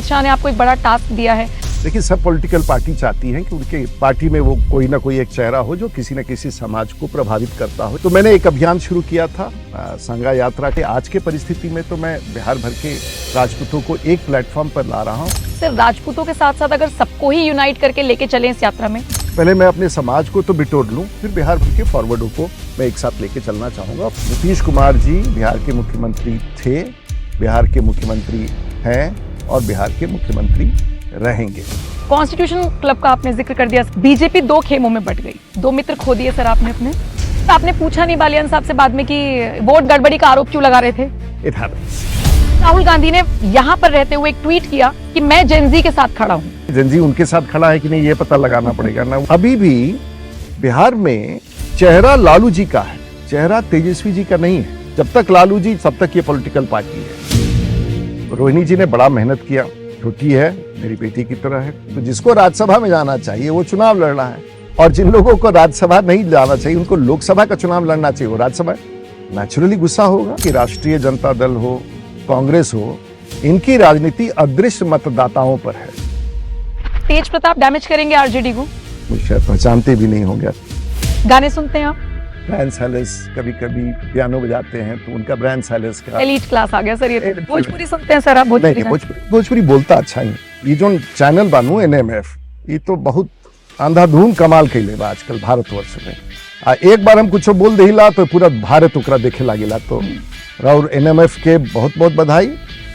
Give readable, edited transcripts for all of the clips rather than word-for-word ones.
अमित शाह ने आपको एक बड़ा टास्क दिया है। देखिए, सब पॉलिटिकल पार्टी चाहती हैं कि उनके पार्टी में वो कोई ना कोई एक चेहरा हो जो किसी न किसी समाज को प्रभावित करता हो। तो मैंने एक अभियान शुरू किया था संगा यात्रा के। आज के परिस्थिति में तो मैं बिहार भर के राजपूतों को एक प्लेटफॉर्म पर ला रहा हूँ। सिर्फ राजपूतों के साथ साथ अगर सबको ही यूनाइट करके लेके चले इस यात्रा में, पहले मैं अपने समाज को तो बिटोर लूं, फिर बिहार भर के फॉरवर्डों को मैं एक साथ लेके चलना चाहूंगा। नीतीश कुमार जी बिहार के मुख्यमंत्री थे, बिहार के मुख्यमंत्री हैं और बिहार के मुख्यमंत्री रहेंगे। कॉन्स्टिट्यूशन क्लब का आपने जिक्र कर दिया। बीजेपी दो खेमों में बट गई, दो मित्र खो दिए सर आपने अपने। तो आपने पूछा नहीं बालियान साहब से बाद में कि वोट गड़बड़ी का आरोप क्यों लगा रहे थे? It happens. राहुल गांधी ने यहाँ पर रहते हुए एक ट्वीट किया कि मैं जेनजी के साथ खड़ा हूँ। जेनजी उनके साथ खड़ा है कि नहीं ये पता लगाना पड़ेगा ना। अभी भी बिहार में चेहरा लालू जी का है, चेहरा तेजस्वी जी का नहीं है। जब तक लालू जी तब तक ये पॉलिटिकल पार्टी है। रोहिणी जी ने बड़ा मेहनत किया, छोटी है, मेरी बेटी की तरह है। तो जिसको राज्यसभा में जाना चाहिए वो चुनाव लड़ रहा है, और जिन लोगों को राज्यसभा नहीं जाना चाहिए उनको लोकसभा का चुनाव लड़ना चाहिए। वो राज्यसभा नेचुरली गुस्सा होगा कि राष्ट्रीय जनता दल हो, कांग्रेस हो, इनकी राजनीति अदृश्य मतदाताओं पर है। तेज प्रताप डैमेज करेंगे आरजेडी को? मुझे शायद पहचानते भी नहीं होंगे। गाने सुनते हैं आप? ब्रायन सैलिस कभी कभी पियानो बजाते हैं तो उनका ब्रायन सैलिस का एलीट क्लास आ गया सर। ये भोजपुरी सुनते हैं सर आप? भोजपुरी बोलता अच्छा ही। ये जो चैनल बानू एनएमएफ, ये तो बहुत अंधाधुन कमाल कैले बा आजकल भारतवर्ष में। एक बार हम कुछ बोल देला तो पूरा भारत ओकरा देखे लागेला। तो और एनएमएफ के बहुत बहुत बधाई,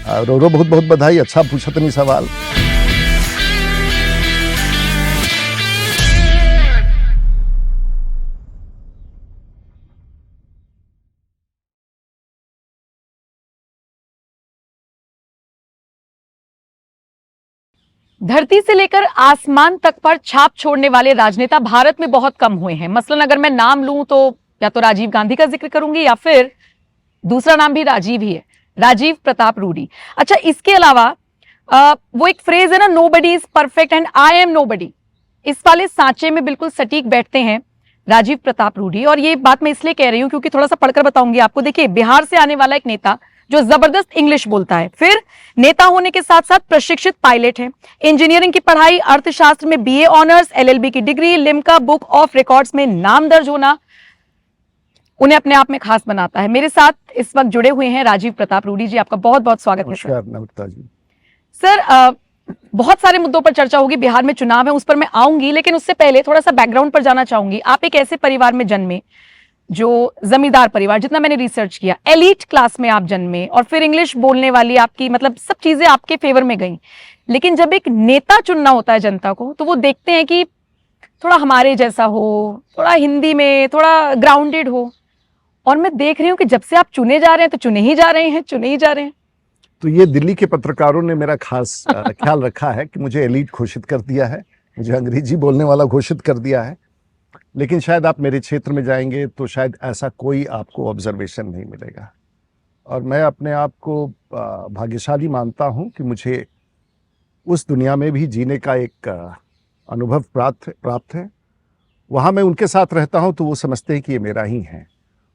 रोरो बहुत बहुत बधाई। अच्छा पूछा तनी सवाल। धरती से लेकर आसमान तक पर छाप छोड़ने वाले राजनेता भारत में बहुत कम हुए हैं। मसलन अगर मैं नाम लूं तो या तो राजीव गांधी का जिक्र करूंगी या फिर दूसरा नाम भी राजीव ही है, राजीव प्रताप रूडी। अच्छा, इसके अलावा वो एक फ्रेज है ना, nobody is perfect and I am nobody, इस वाले सांचे में बिल्कुल सटीक बैठते हैं राजीव प्रताप रूडी। और ये बात मैं इसलिए कह रही हूं क्योंकि थोड़ा सा पढ़कर बताऊंगी आपको। देखिए, बिहार से आने वाला एक नेता जो जबरदस्त इंग्लिश बोलता है, फिर नेता होने के साथ साथ प्रशिक्षित पायलट है, इंजीनियरिंग की पढ़ाई, अर्थशास्त्र में बीए ऑनर्स, एलएलबी की degree, Limca book of records में नाम दर्ज होना उन्हें अपने आप में खास बनाता है। मेरे साथ इस वक्त जुड़े हुए हैं राजीव प्रताप रूडी जी। आपका बहुत बहुत स्वागत है सर। नमस्कार जी। सर, बहुत सारे मुद्दों पर चर्चा होगी, बिहार में चुनाव है, उस पर मैं आऊंगी, लेकिन उससे पहले थोड़ा सा बैकग्राउंड पर जाना चाहूंगी। आप एक ऐसे परिवार में जन्मे जो जमींदार परिवार, जितना मैंने रिसर्च किया, एलीट क्लास में आप जन्मे, और फिर इंग्लिश बोलने वाली आपकी मतलब सब चीजें आपके फेवर में गई। लेकिन जब एक नेता चुनना होता है जनता को, तो वो देखते हैं कि थोड़ा हमारे जैसा हो, थोड़ा हिंदी में थोड़ा ग्राउंडेड हो। और मैं देख रही हूँ कि जब से आप चुने जा रहे हैं तो चुने ही जा रहे हैं, चुने ही जा रहे हैं। तो ये दिल्ली के पत्रकारों ने मेरा खास ख्याल रखा है कि मुझे एलीट घोषित कर दिया है, मुझे अंग्रेजी बोलने वाला घोषित कर दिया है। लेकिन शायद आप मेरे क्षेत्र में जाएंगे तो शायद ऐसा कोई आपको ऑब्जर्वेशन नहीं मिलेगा। और मैं अपने आप को भाग्यशाली मानता हूं कि मुझे उस दुनिया में भी जीने का एक अनुभव प्राप्त है। वहाँ मैं उनके साथ रहता हूं तो वो समझते हैं कि ये मेरा ही है,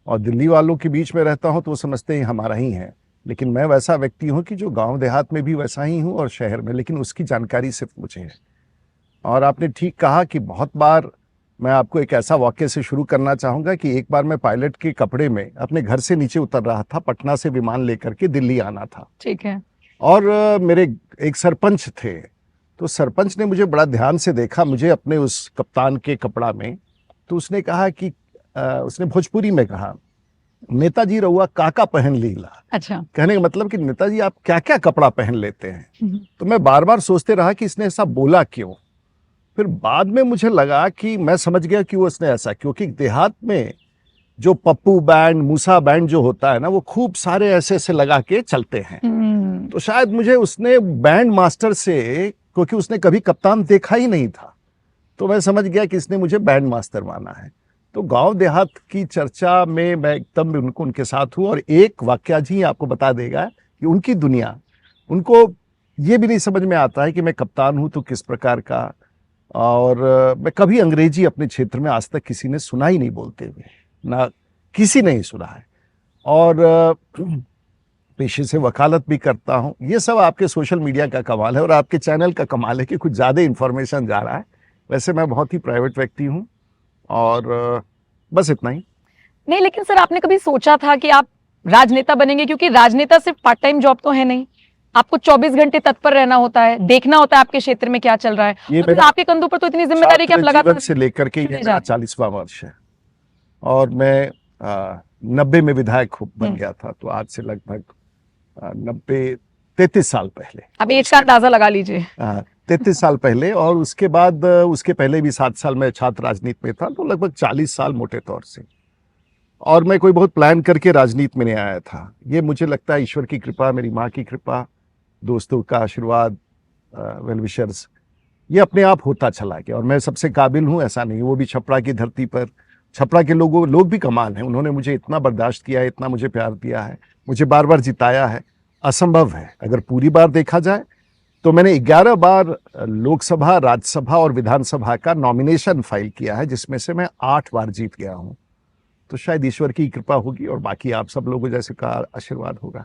और दिल्ली वालों के बीच में रहता हूं तो वो समझते हैं हमारा ही है। लेकिन मैं वैसा व्यक्ति हूं कि जो गांव देहात में भी वैसा ही हूं और शहर में, लेकिन उसकी जानकारी सिर्फ मुझे है। और आपने ठीक कहा कि बहुत बार मैं आपको एक ऐसा वाक्य से शुरू करना चाहूँगा कि एक बार मैं पायलट के कपड़े में अपने घर से नीचे उतर रहा था, पटना से विमान लेकर के दिल्ली आना था। ठीक है। और मेरे एक सरपंच थे, तो सरपंच ने मुझे बड़ा ध्यान से देखा, मुझे अपने उस कप्तान के कपड़ा में। तो उसने कहा कि उसने भोजपुरी में कहा, नेताजी रहुआ काका पहन लीला। अच्छा। कहने का मतलब कि नेताजी आप क्या क्या कपड़ा पहन लेते हैं। तो मैं बार बार सोचते रहा कि इसने ऐसा बोला क्यों। फिर बाद में मुझे लगा कि मैं समझ गया कि वो उसने ऐसा, क्योंकि देहात में जो पप्पू बैंड, मूसा बैंड जो होता है ना, वो खूब सारे ऐसे ऐसे लगा के चलते हैं। तो शायद मुझे उसने बैंड मास्टर से, क्योंकि उसने कभी कप्तान देखा ही नहीं था, तो मैं समझ गया कि इसने मुझे बैंड मास्टर माना है। तो गांव देहात की चर्चा में मैं एकदम उनके साथ हूँ। और एक वाकया जी आपको बता देगा कि उनकी दुनिया, उनको ये भी नहीं समझ में आता है कि मैं कप्तान हूँ तो किस प्रकार का। और मैं कभी अंग्रेजी अपने क्षेत्र में आज तक किसी ने सुना ही नहीं बोलते हुए, ना किसी ने ही सुना है। और पेशे से वकालत भी करता हूँ। ये सब आपके सोशल मीडिया का कमाल है और आपके चैनल का कमाल है कि कुछ ज़्यादा इन्फॉर्मेशन जा रहा है। वैसे मैं बहुत ही प्राइवेट व्यक्ति हूँ और बस इतना ही। नहीं, लेकिन सर आपने कभी सोचा था कि आप राजनेता बनेंगे? क्योंकि राजनेता सिर्फ पार्ट टाइम जॉब तो है नहीं, आपको 24 घंटे तत्पर रहना होता है, देखना होता है आपके क्षेत्र में क्या चल रहा है। ये तो फिर मेरा आपके कंधों पर तो इतनी जिम्मेदारी कि आप छात्र लगातार जीवन से लेकर के ये चुने मेरा जा रहे 40वां वर्ष है और मैं 90 में विधायक बन गया था, तो आज से लगभग 33 साल पहले। अब एज का अंदाजा लगा लीजिए। 33 साल पहले, और उसके बाद उसके पहले भी 7 साल मैं छात्र राजनीति में था, तो लगभग 40 साल मोटे तौर से। और मैं कोई बहुत प्लान करके राजनीति में नहीं आया था। ये मुझे लगता है ईश्वर की कृपा, मेरी माँ की कृपा, दोस्तों का आशीर्वाद, वेल विशर्स, ये अपने आप होता चला गया। और मैं सबसे काबिल हूँ ऐसा नहीं, वो भी छपरा की धरती पर। छपरा के लोग भी कमाल हैं, उन्होंने मुझे इतना बर्दाश्त किया है, इतना मुझे प्यार दिया है, मुझे बार बार जिताया है। असंभव है, अगर पूरी बार देखा जाए तो मैंने 11 बार लोकसभा, राज्यसभा और विधानसभा का नॉमिनेशन फाइल किया है, जिसमें से मैं 8 बार जीत गया हूँ। तो शायद ईश्वर की कृपा होगी और बाकी आप सब लोगों जैसे का आशीर्वाद होगा।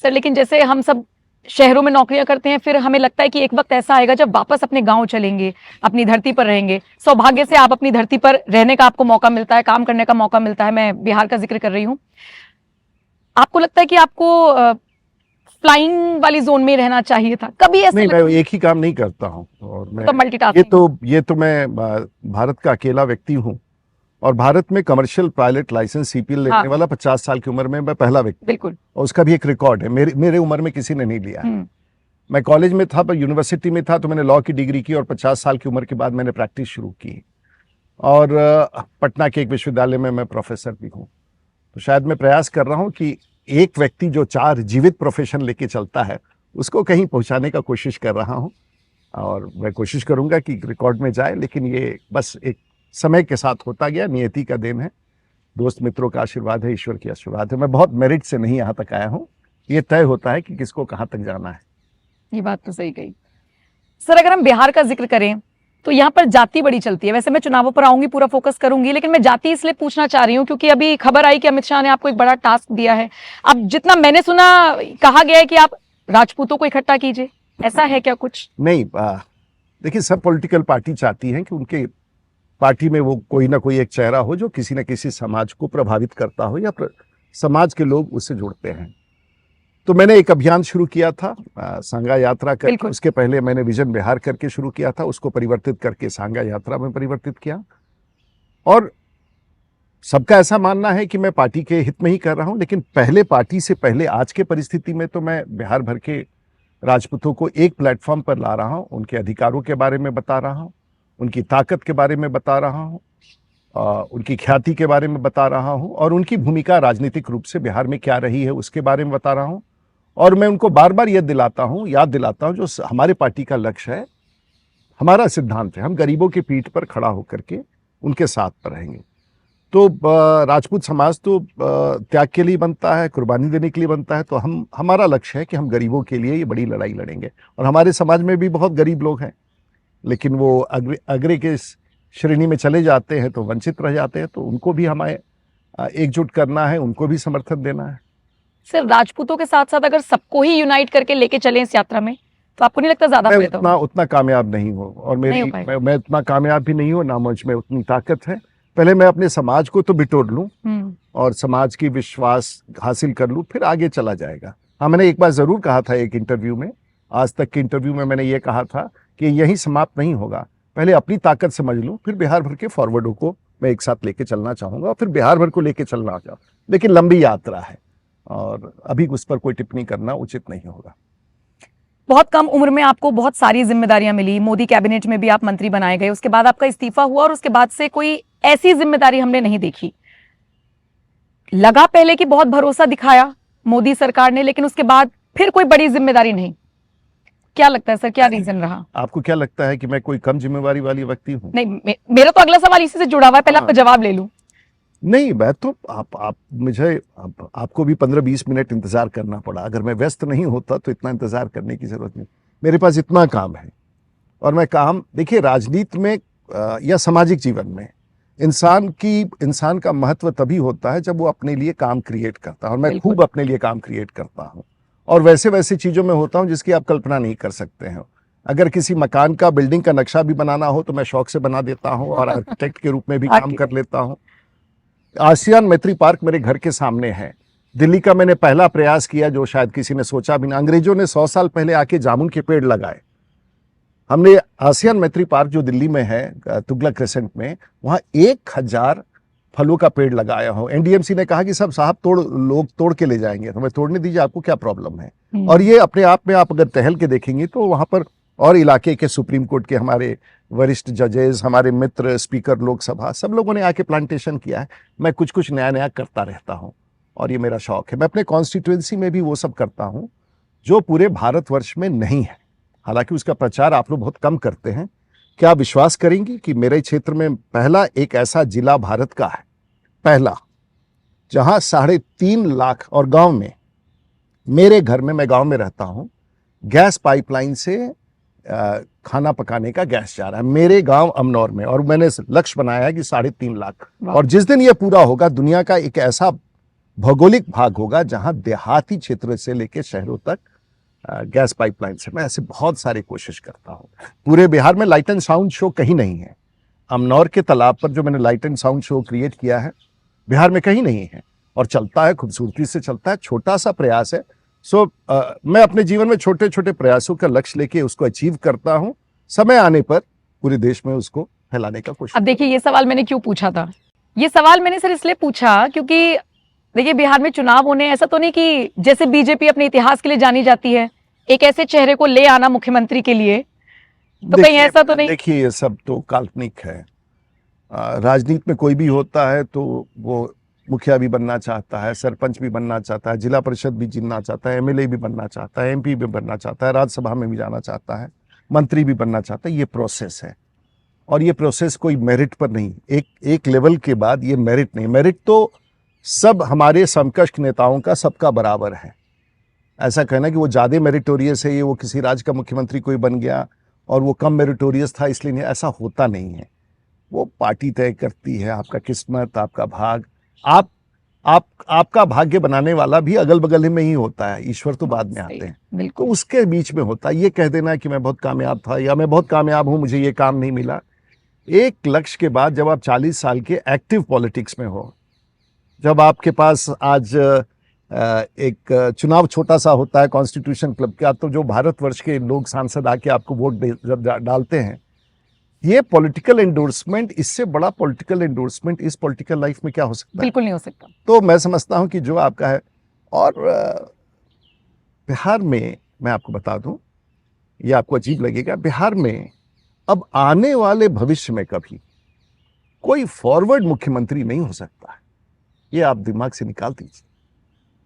सर लेकिन जैसे हम सब शहरों में नौकरियां करते हैं, फिर हमें लगता है कि एक वक्त ऐसा आएगा जब वापस अपने गांव चलेंगे, अपनी धरती पर रहेंगे। सौभाग्य से आप अपनी धरती पर रहने का आपको मौका मिलता है, काम करने का मौका मिलता है। मैं बिहार का जिक्र कर रही हूँ। आपको लगता है कि आपको फ्लाइंग वाली जोन में रहना चाहिए था? कभी ऐसा नहीं, मैं एक ही काम नहीं करता हूँ और मैं तो मल्टीटास्किंग। ये तो मैं भारत का अकेला व्यक्ति हूँ और भारत में कमर्शियल पायलट लाइसेंस सीपीएल लेने वाला 50 साल की उम्र में मैं पहला व्यक्ति। बिल्कुल। और उसका भी एक रिकॉर्ड है, मेरे उम्र में किसी ने नहीं लिया। मैं कॉलेज में था, यूनिवर्सिटी में था, तो मैंने लॉ की डिग्री की और 50 साल की उम्र के बाद मैंने प्रैक्टिस शुरू की। और पटना के एक विश्वविद्यालय में मैं प्रोफेसर भी हूँ। तो शायद मैं प्रयास कर रहा हूँ कि एक व्यक्ति जो 4 जीवित प्रोफेशन लेके चलता है उसको कहीं पहुंचाने का कोशिश कर रहा हूँ और मैं कोशिश करूंगा कि रिकॉर्ड में जाए। लेकिन ये बस एक समय के साथ होता गया, नियति का देन है, दोस्त मित्रों का आशीर्वाद है, ईश्वर की आशीर्वाद है। मैं बहुत मेरिट से नहीं यहाँ तक आया हूँ, ये तय होता है कि किसको कहाँ तक जाना है। ये बात तो सही कही। सर अगर हम बिहार का जिक्र करें तो यहाँ पर जाति बड़ी चलती है। वैसे मैं चुनावों पर आऊंगी, पूरा फोकस करूंगी, लेकिन मैं जाति इसलिए पूछना चाह रही हूँ क्योंकि अभी खबर आई कि अमित शाह ने आपको एक बड़ा टास्क दिया है। अब जितना मैंने सुना, कहा गया है कि आप राजपूतों को इकट्ठा कीजिए, ऐसा है क्या कुछ? नहीं, देखिए, सब पॉलिटिकल पार्टी चाहती हैं कि उनके पार्टी में वो कोई ना कोई एक चेहरा हो जो किसी न किसी समाज को प्रभावित करता हो या समाज के लोग उससे जुड़ते हैं। तो मैंने एक अभियान शुरू किया था, सांगा यात्रा करके। उसके पहले मैंने विजन बिहार करके शुरू किया था, उसको परिवर्तित करके सांगा यात्रा में परिवर्तित किया। और सबका ऐसा मानना है कि मैं पार्टी के हित में ही कर रहा हूं, लेकिन पहले पार्टी से पहले आज के परिस्थिति में तो मैं बिहार भर के राजपूतों को एक प्लेटफॉर्म पर ला रहा हूं, उनके अधिकारों के बारे में बता रहा हूं, उनकी ताकत के बारे में बता रहा हूं, उनकी ख्याति के बारे में बता रहा हूं और उनकी भूमिका राजनीतिक रूप से बिहार में क्या रही है उसके बारे में बता रहा हूं। और मैं उनको बार बार याद दिलाता हूं जो हमारे पार्टी का लक्ष्य है, हमारा सिद्धांत है, हम गरीबों की पीठ पर खड़ा होकर के उनके साथ पर रहेंगे। तो राजपूत समाज तो त्याग के लिए बनता है, कुर्बानी देने के लिए बनता है। तो हमारा लक्ष्य है कि हम गरीबों के लिए ये बड़ी लड़ाई लड़ेंगे। और हमारे समाज में भी बहुत गरीब लोग हैं, लेकिन वो अग्रे के श्रेणी में चले जाते हैं तो वंचित रह जाते हैं। तो उनको भी हमें एकजुट करना है, उनको भी समर्थन देना है। सिर्फ राजपूतों के साथ साथ अगर सबको ही यूनाइट करके लेके चले इस यात्रा में, तो आपको नहीं लगता ज्यादा फायदा होगा? उतना कामयाब नहीं हो और मैं उतना कामयाब भी नहीं हूँ, ना मुझ में उतनी ताकत है। पहले मैं अपने समाज को तो बिटोर लूं और समाज की विश्वास हासिल कर लूं, फिर आगे चला जाएगा। हाँ, मैंने एक बार जरूर कहा था एक इंटरव्यू में, आज तक के इंटरव्यू में मैंने ये कहा था कि यही समाप्त नहीं होगा, पहले अपनी ताकत समझ लूं, फिर बिहार भर के फॉरवर्डों को मैं एक साथ लेके चलना चाहूंगा और फिर बिहार भर को लेके चलना चाहूँ। लेकिन लंबी यात्रा है और अभी उस पर कोई टिप्पणी करना उचित नहीं होगा। बहुत कम उम्र में आपको बहुत सारी जिम्मेदारियां मिली, मोदी कैबिनेट में भी आप मंत्री बनाए गए, उसके बाद आपका इस्तीफा हुआ और उसके बाद से कोई ऐसी जिम्मेदारी हमने नहीं देखी। लगा पहले कि बहुत भरोसा दिखाया मोदी सरकार ने, लेकिन उसके बाद फिर कोई बड़ी जिम्मेदारी नहीं। क्या लगता है सर, क्या रीजन रहा? आपको क्या लगता है कि मैं कोई कम जिम्मेवारी वाली व्यक्ति हूँ? नहीं, मेरा तो अगला सवाल इसी से जुड़ा हुआ है, पहले आपका जवाब ले लूं। नहीं, मैं तो आपको भी 15-20 मिनट इंतजार करना पड़ा। अगर मैं व्यस्त नहीं होता तो इतना इंतजार करने की जरूरत नहीं। मेरे पास इतना काम है और मैं काम, देखिए, राजनीति में या सामाजिक जीवन में इंसान का महत्व तभी होता है जब वो अपने लिए काम क्रिएट करता है, और मैं बिल्कुल। खूब अपने लिए काम क्रिएट करता हूँ, और वैसे वैसे चीजों में होता हूँ जिसकी आप कल्पना नहीं कर सकते हैं। अगर किसी मकान का, बिल्डिंग का नक्शा भी बनाना हो तो मैं शौक से बना देता हूँ, और आर्किटेक्ट के रूप में भी काम कर लेता हूँ। आसियान मैत्री पार्क मेरे घर के सामने है। दिल्ली का मैंने पहला प्रयास किया जो शायद किसी ने सोचा भी ना। अंग्रेजों ने 100 साल पहले आके जामुन के पेड़ लगाए। हमने आसियान मैत्री पार्क जो दिल्ली में है, तुगलक क्रेसेंट में, वहां 1000 फलों का पेड़ लगाया हो। एनडीएमसी ने कहा कि सब साहब लोग तोड़ के ले जाएंगे, तो मैं तोड़ने दीजिए, आपको क्या प्रॉब्लम है। और ये अपने आप में आप अगर टहल के देखेंगे तो वहां पर और इलाके के सुप्रीम कोर्ट के हमारे वरिष्ठ जजेस, हमारे मित्र, स्पीकर लोकसभा, सब लोगों ने आके प्लांटेशन किया है। मैं कुछ कुछ नया नया करता रहता हूँ, और ये मेरा शौक है। मैं अपने कॉन्स्टिट्यूएंसी में भी वो सब करता हूँ जो पूरे भारतवर्ष में नहीं है। हालांकि उसका प्रचार आप लोग बहुत कम करते हैं। क्या आप विश्वास करेंगी कि मेरे क्षेत्र में पहला एक ऐसा जिला भारत का है, पहला, जहां 3.5 लाख, और गांव में, मेरे घर में, मैं गांव में रहता हूं, गैस पाइपलाइन से खाना पकाने का गैस जा रहा है मेरे गांव अमनौर में। और मैंने लक्ष्य बनाया है कि 3.5 लाख, और जिस दिन ये पूरा होगा दुनिया का एक ऐसा भौगोलिक भाग होगा जहां देहाती क्षेत्र से लेकर शहरों तक गैस पाइपलाइन से। मैं ऐसे बहुत सारी कोशिश करता हूं। पूरे बिहार में लाइट एंड साउंड शो कहीं नहीं है। अमनौर के तालाब पर जो मैंने light and sound show create किया है, बिहार में कहीं नहीं है, और चलता है, खूबसूरती से चलता है। छोटा सा प्रयास है। मैं अपने जीवन में छोटे छोटे प्रयासों का लक्ष्य लेके उसको अचीव करता हूं। समय आने पर पूरे देश में उसको फैलाने का कोशिश। अब देखिए, ये सवाल मैंने क्यों पूछा था, ये सवाल मैंने सर इसलिए पूछा क्योंकि देखिए, बिहार में चुनाव होने, ऐसा तो नहीं कि जैसे बीजेपी अपने इतिहास के लिए जानी जाती है, एक ऐसे चेहरे को ले आना मुख्यमंत्री के लिए, तो कहीं ऐसा तो नहीं? देखिए, ये सब तो काल्पनिक है। राजनीति में कोई भी होता है तो वो मुखिया भी बनना चाहता है, सरपंच भी बनना चाहता है, जिला परिषद भी जीतना चाहता है, एमएलए भी बनना चाहता है, एमपी भी बनना चाहता है, राज्यसभा में भी जाना चाहता है, मंत्री भी बनना चाहता है। ये प्रोसेस है, और ये प्रोसेस कोई मेरिट पर नहीं। एक लेवल के बाद ये मेरिट नहीं। मेरिट तो सब हमारे समकक्ष नेताओं का सबका बराबर है। ऐसा कहना कि वो ज़्यादा मेरिटोरियस है, ये वो किसी राज्य का मुख्यमंत्री कोई बन गया और वो कम मेरिटोरियस था इसलिए नहीं, ऐसा होता नहीं है। वो पार्टी तय करती है, आपका किस्मत, आपका भाग। आपका भाग्य बनाने वाला भी अगल बगल में ही होता है, ईश्वर तो बाद में आते हैं, तो उसके बीच में होता है। ये कह देना कि मैं बहुत कामयाब था या मैं बहुत कामयाब हूं, मुझे ये काम नहीं मिला। एक लक्ष्य के बाद जब आप 40 साल के एक्टिव पॉलिटिक्स में हो, जब आपके पास आज एक चुनाव छोटा सा होता है कॉन्स्टिट्यूशन क्लब का, तो जो भारतवर्ष के लोग सांसद आके आपको वोट डालते हैं, ये पॉलिटिकल एंडोर्समेंट, इससे बड़ा पॉलिटिकल एंडोर्समेंट इस पॉलिटिकल लाइफ में क्या हो सकता है? बिल्कुल नहीं हो सकता। तो मैं समझता हूं कि जो आपका है, और बिहार में मैं आपको बता दूं, ये आपको अजीब लगेगा, बिहार में अब आने वाले भविष्य में कभी कोई फॉरवर्ड मुख्यमंत्री नहीं हो सकता है। ये आप दिमाग से निकाल दीजिए,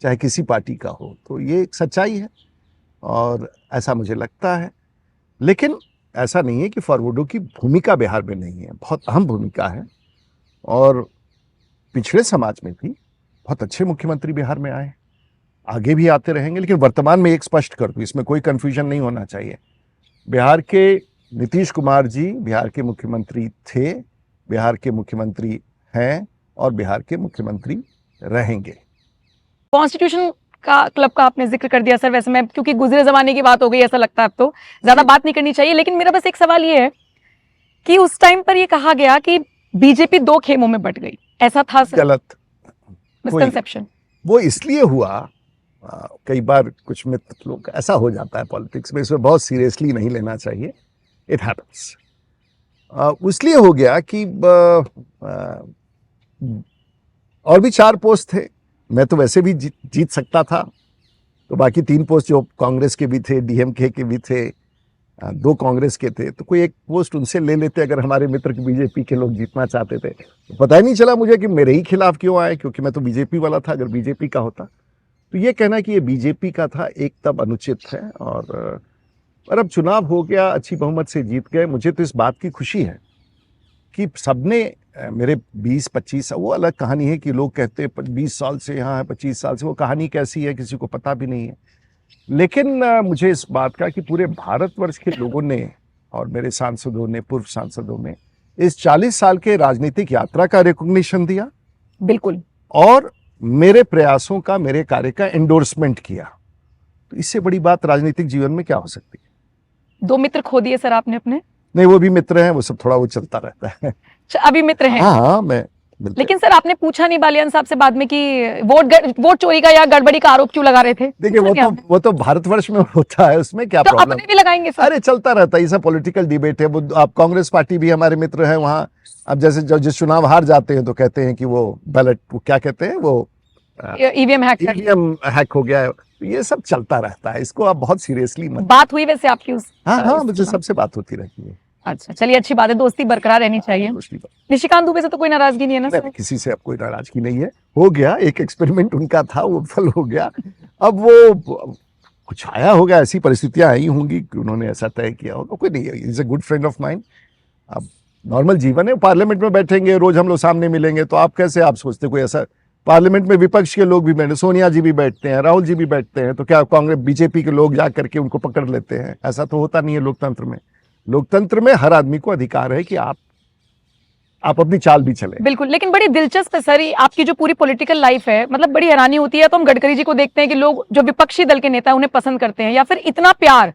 चाहे किसी पार्टी का हो। तो ये एक सच्चाई है, और ऐसा मुझे लगता है। लेकिन ऐसा नहीं है कि फॉरवर्डों की भूमिका बिहार में नहीं है, बहुत अहम भूमिका है। और पिछड़े समाज में भी बहुत अच्छे मुख्यमंत्री बिहार में आए, आगे भी आते रहेंगे। लेकिन वर्तमान में एक स्पष्ट कर दूं, इसमें कोई कंफ्यूजन नहीं होना चाहिए। बिहार के नीतीश कुमार जी बिहार के मुख्यमंत्री थे, बिहार के मुख्यमंत्री हैं, और बिहार के मुख्यमंत्री रहेंगे। कॉन्स्टिट्यूशन का क्लब का आपने जिक्र कर दिया सर। वैसे मैं, क्योंकि गुजरे जमाने की बात हो गई ऐसा लगता है, अब तो ज्यादा बात नहीं करनी चाहिए। लेकिन मेरा बस एक सवाल ये है कि उस टाइम पर ये कहा गया कि बीजेपी 2 खेमों में बट गई, ऐसा था सर? गलत मिसकंसेप्शन। वो इसलिए हुआ, कई बार कुछ मित्र लोग, ऐसा हो जाता है पॉलिटिक्स में, इसमें बहुत सीरियसली नहीं लेना चाहिए, इट हैपेंस। इसलिए हो गया कि और भी 4 पोस्ट थे, मैं तो वैसे भी जीत सकता था, तो बाकी 3 पोस्ट जो कांग्रेस के भी थे, डीएमके के भी थे, 2 कांग्रेस के थे, तो कोई एक पोस्ट उनसे ले लेते अगर हमारे मित्र के बीजेपी के लोग जीतना चाहते थे। तो पता ही नहीं चला मुझे कि मेरे ही खिलाफ क्यों आए, क्योंकि मैं तो बीजेपी वाला था। अगर बीजेपी का होता तो ये कहना कि ये बीजेपी का था एक तब अनुचित है। और अब चुनाव हो गया, अच्छी बहुमत से जीत गए। मुझे तो इस बात की खुशी है कि सबने, मेरे 20-25, वो अलग कहानी है कि लोग कहते हैं 20 साल से यहाँ है, 25 साल से, वो कहानी कैसी है किसी को पता भी नहीं है। लेकिन मुझे इस बात का कि पूरे भारतवर्ष के लोगों ने और मेरे सांसदों ने, पूर्व सांसदों ने इस 40 साल के राजनीतिक यात्रा का रिकॉग्निशन दिया बिल्कुल। और मेरे प्रयासों का, मेरे कार्य का एंडोर्समेंट किया। तो इससे बड़ी बात राजनीतिक जीवन में क्या हो सकती है? 2 मित्र खो दिए सर आपने अपने। नहीं, वो भी मित्र हैं, वो सब थोड़ा वो चलता रहता है। अभी मित्र हैं। हाँ, मैं लेकिन सर आपने पूछा नहीं बालियान साहब से बाद में कि वोट चोरी का या गड़बड़ी का आरोप क्यों लगा रहे थे? देखिए, वो तो भारतवर्ष में होता है, उसमें क्या तो प्रॉब्लम? अपने भी लगाएंगे सर? अरे चलता रहता है, ये सब पॉलिटिकल डिबेट है। वो आप कांग्रेस पार्टी भी हमारे मित्र हैं वहाँ। अब जैसे जिस चुनाव हार जाते हैं तो कहते हैं कि वो बैलेट, वो क्या कहते हैं, वो ईवीएम हैक हो गया है। ये सब चलता रहता है, इसको आप बहुत सीरियसली मत। बात हुई वैसे आपकी उस? हाँ, मुझे सबसे बात होती रहती है। अच्छा, चलिए, अच्छी बात है, दोस्ती बरकरार रहनी चाहिए। निशिकांत दुबे से तो कोई नाराजगी नहीं है ना सर? किसी से अब कोई नाराजगी नहीं है। हो गया, एक एक्सपेरिमेंट उनका था, वो विफल हो गया। अब वो कुछ आया होगा, ऐसी परिस्थितियां आई होंगी कि उन्होंने ऐसा तय किया होगा। कोई नहीं है, is a good friend of mine. अब नॉर्मल जीवन है, पार्लियामेंट में बैठेंगे, रोज हम लोग सामने मिलेंगे, तो आप कैसे आप सोचते कोई ऐसा? पार्लियामेंट में विपक्ष के लोग भी बैठे, सोनिया जी भी बैठते हैं, राहुल जी भी बैठते हैं, तो क्या कांग्रेस बीजेपी के लोग जा करके उनको पकड़ लेते हैं? ऐसा तो होता नहीं है लोकतंत्र में। लोकतंत्र में हर आदमी को अधिकार है कि आप अपनी चाल भी चले। बिल्कुल, लेकिन बड़ी दिलचस्प है सर आपकी जो पूरी पॉलिटिकल लाइफ है, मतलब बड़ी हैरानी होती है। तो हम गडकरी जी को देखते हैं कि लोग जो विपक्षी दल के नेता है उन्हें पसंद करते हैं, या फिर इतना प्यार,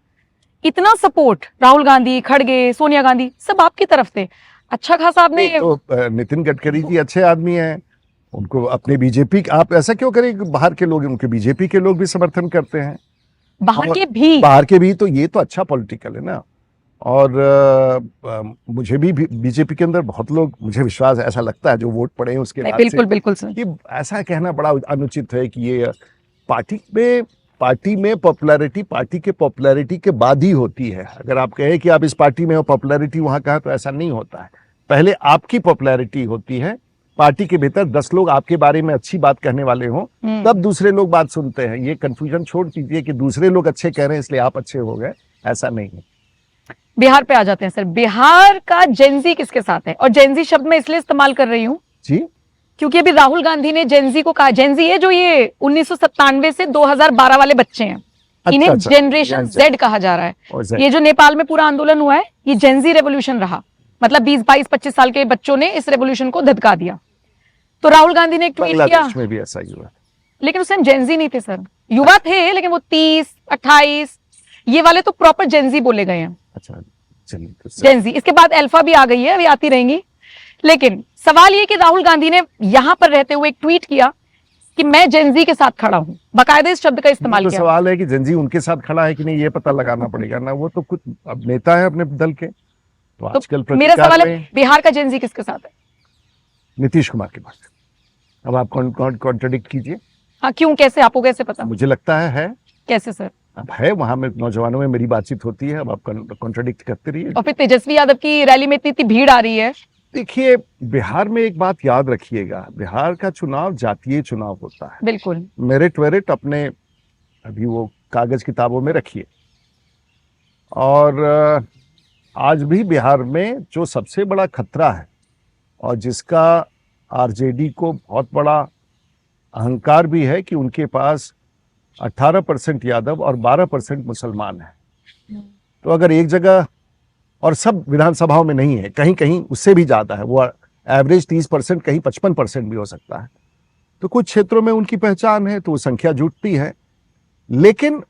इतना सपोर्ट, राहुल गांधी, खड़गे, सोनिया गांधी सब आपकी तरफ थे। अच्छा खासा आपने तो नितिन गडकरी जी अच्छे आदमी हैं, उनको अपने बीजेपी, आप ऐसा क्यों करें? बाहर के लोग, उनके बीजेपी के लोग भी समर्थन करते हैं। बाहर के भी, तो ये तो अच्छा पॉलिटिकल है ना। और मुझे भी बीजेपी के अंदर बहुत लोग, मुझे विश्वास ऐसा लगता है जो वोट पड़े हैं उसके बाद बिल्कुल बिल्कुल सर, कि ऐसा कहना बड़ा अनुचित है कि ये पार्टी में पॉपुलैरिटी, पार्टी के पॉपुलैरिटी के बाद ही होती है। अगर आप कहें कि आप इस पार्टी में हो, पॉपुलैरिटी वहां का है, तो ऐसा नहीं होता है। पहले आपकी पॉपुलैरिटी होती है, पार्टी के भीतर 10 लोग आपके बारे में अच्छी बात कहने वाले हों, तब दूसरे लोग बात सुनते हैं। ये कंफ्यूजन छोड़ दीजिए कि दूसरे लोग अच्छे कह रहे हैं इसलिए आप अच्छे हो गए, ऐसा नहीं है। बिहार पे आ जाते हैं सर। बिहार का जेनजी किसके साथ है? और जेनजी शब्द मैं इसलिए इस्तेमाल कर रही हूँ जी, क्योंकि अभी राहुल गांधी ने जेनजी को कहा, जेनजी है जो ये 1997 से 2012 वाले बच्चे हैं, इन्हें जनरेशन जेड कहा जा रहा है। ये जो नेपाल में पूरा आंदोलन हुआ है, ये जेनजी रेवोल्यूशन रहा। मतलब 20, 22, 25 साल के बच्चों ने इस रेवोल्यूशन को धधका दिया। तो राहुल गांधी ने एक ट्वीट किया, में भी ऐसा ही हुआ, लेकिन उस टाइम जेनजी नहीं थे सर, युवा थे, लेकिन वो 30, 28 ये वाले तो प्रॉपर जेनजी बोले गए हैं। अच्छा, चलिए, जेनजी। इसके बाद अल्फा भी आ गई है, अभी आती रहेंगी। लेकिन सवाल ये कि राहुल गांधी ने यहां पर रहते हुए एक ट्वीट किया कि मैं जेनजी के साथ खड़ा हूं, बाकायदे इस शब्द का इस्तेमाल किया। सवाल है कि जेनजी उनके साथ खड़ा है कि नहीं, ये पता लगाना पड़ेगा ना। वो तो कुछ अब नेता है अपने दल के, तो आजकल मेरा सवाल है, बिहार का जेनजी किसके साथ है? नीतीश कुमार के पास। अब आप कॉन्ट्रडिक्ट कीजिए। हाँ, क्यों, कैसे, आपको कैसे पता? मुझे लगता है कैसे सर? अब है, वहां में नौजवानों में मेरी बातचीत होती है। अब आप कॉन्ट्रडिक्ट करते रहिए। और फिर तेजस्वी यादव की रैली में इतनी भीड़ आ रही है। देखिए, बिहार में एक बात याद रखिएगा, बिहार का चुनाव जातीय चुनाव होता है। बिल्कुल। मेरिट वेरिट अपने अभी वो कागज किताबों में रखिए। और आज भी बिहार में जो सबसे बड़ा खतरा है और जिसका आरजेडी को बहुत बड़ा अहंकार भी है कि उनके पास 18% यादव और 12% मुसलमान है। तो अगर एक जगह, और सब विधानसभाओं में नहीं है, कहीं कहीं उससे भी ज्यादा है, वो एवरेज 30%, कहीं 55% भी हो सकता है। तो कुछ क्षेत्रों में उनकी पहचान है, तो वो संख्या जुटती है। लेकिन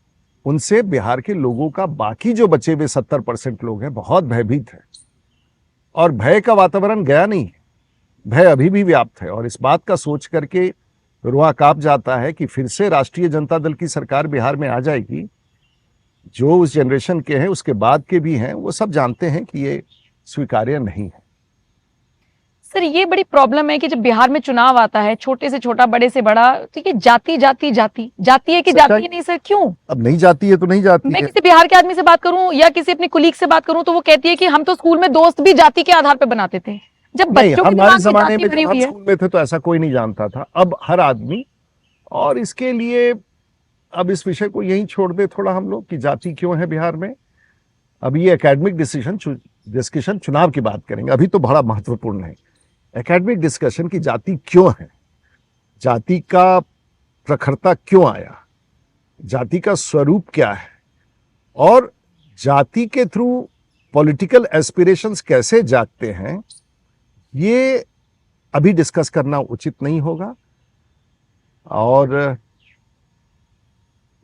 उनसे बिहार के लोगों का, बाकी जो बचे हुए 70% लोग हैं, बहुत भयभीत है। और भय का वातावरण गया नहीं है, भय अभी भी व्याप्त है। और इस बात का सोच करके रुआ कांप जाता है कि फिर से राष्ट्रीय जनता दल की सरकार बिहार में आ जाएगी। जो उस जनरेशन के हैं, उसके बाद के भी हैं, वो सब जानते हैं कि ये स्वीकार्य नहीं है। सर, ये बड़ी प्रॉब्लम है कि जब बिहार में चुनाव आता है, छोटे से छोटा, बड़े से बड़ा, तो ये जाति जाति जाति जाति है कि जाति नहीं सर? क्यों? अब नहीं जाती है तो नहीं जाती है। मैं किसी बिहार के आदमी से बात करूं या किसी अपने कुलीग से बात करूं तो वो कहती है कि हम तो स्कूल में दोस्त भी जाति के आधार पर बनाते थे। जब बच्चों के हमारे जमाने में जब हम स्कूल में थे तो ऐसा कोई नहीं जानता था। अब हर आदमी, और इसके लिए अब इस विषय को यहीं छोड़ दे थोड़ा हम लोग कि जाति क्यों है बिहार में। अब ये एकेडमिक डिस्कशन चुनाव की बात करेंगे, अभी तो बड़ा महत्वपूर्ण है एकेडमिक डिस्कशन की जाति क्यों है, जाति का प्रखरता क्यों आया, जाति का स्वरूप क्या है, और जाति के थ्रू पॉलिटिकल एस्पिरेशंस कैसे जागते हैं, ये अभी डिस्कस करना उचित नहीं होगा। और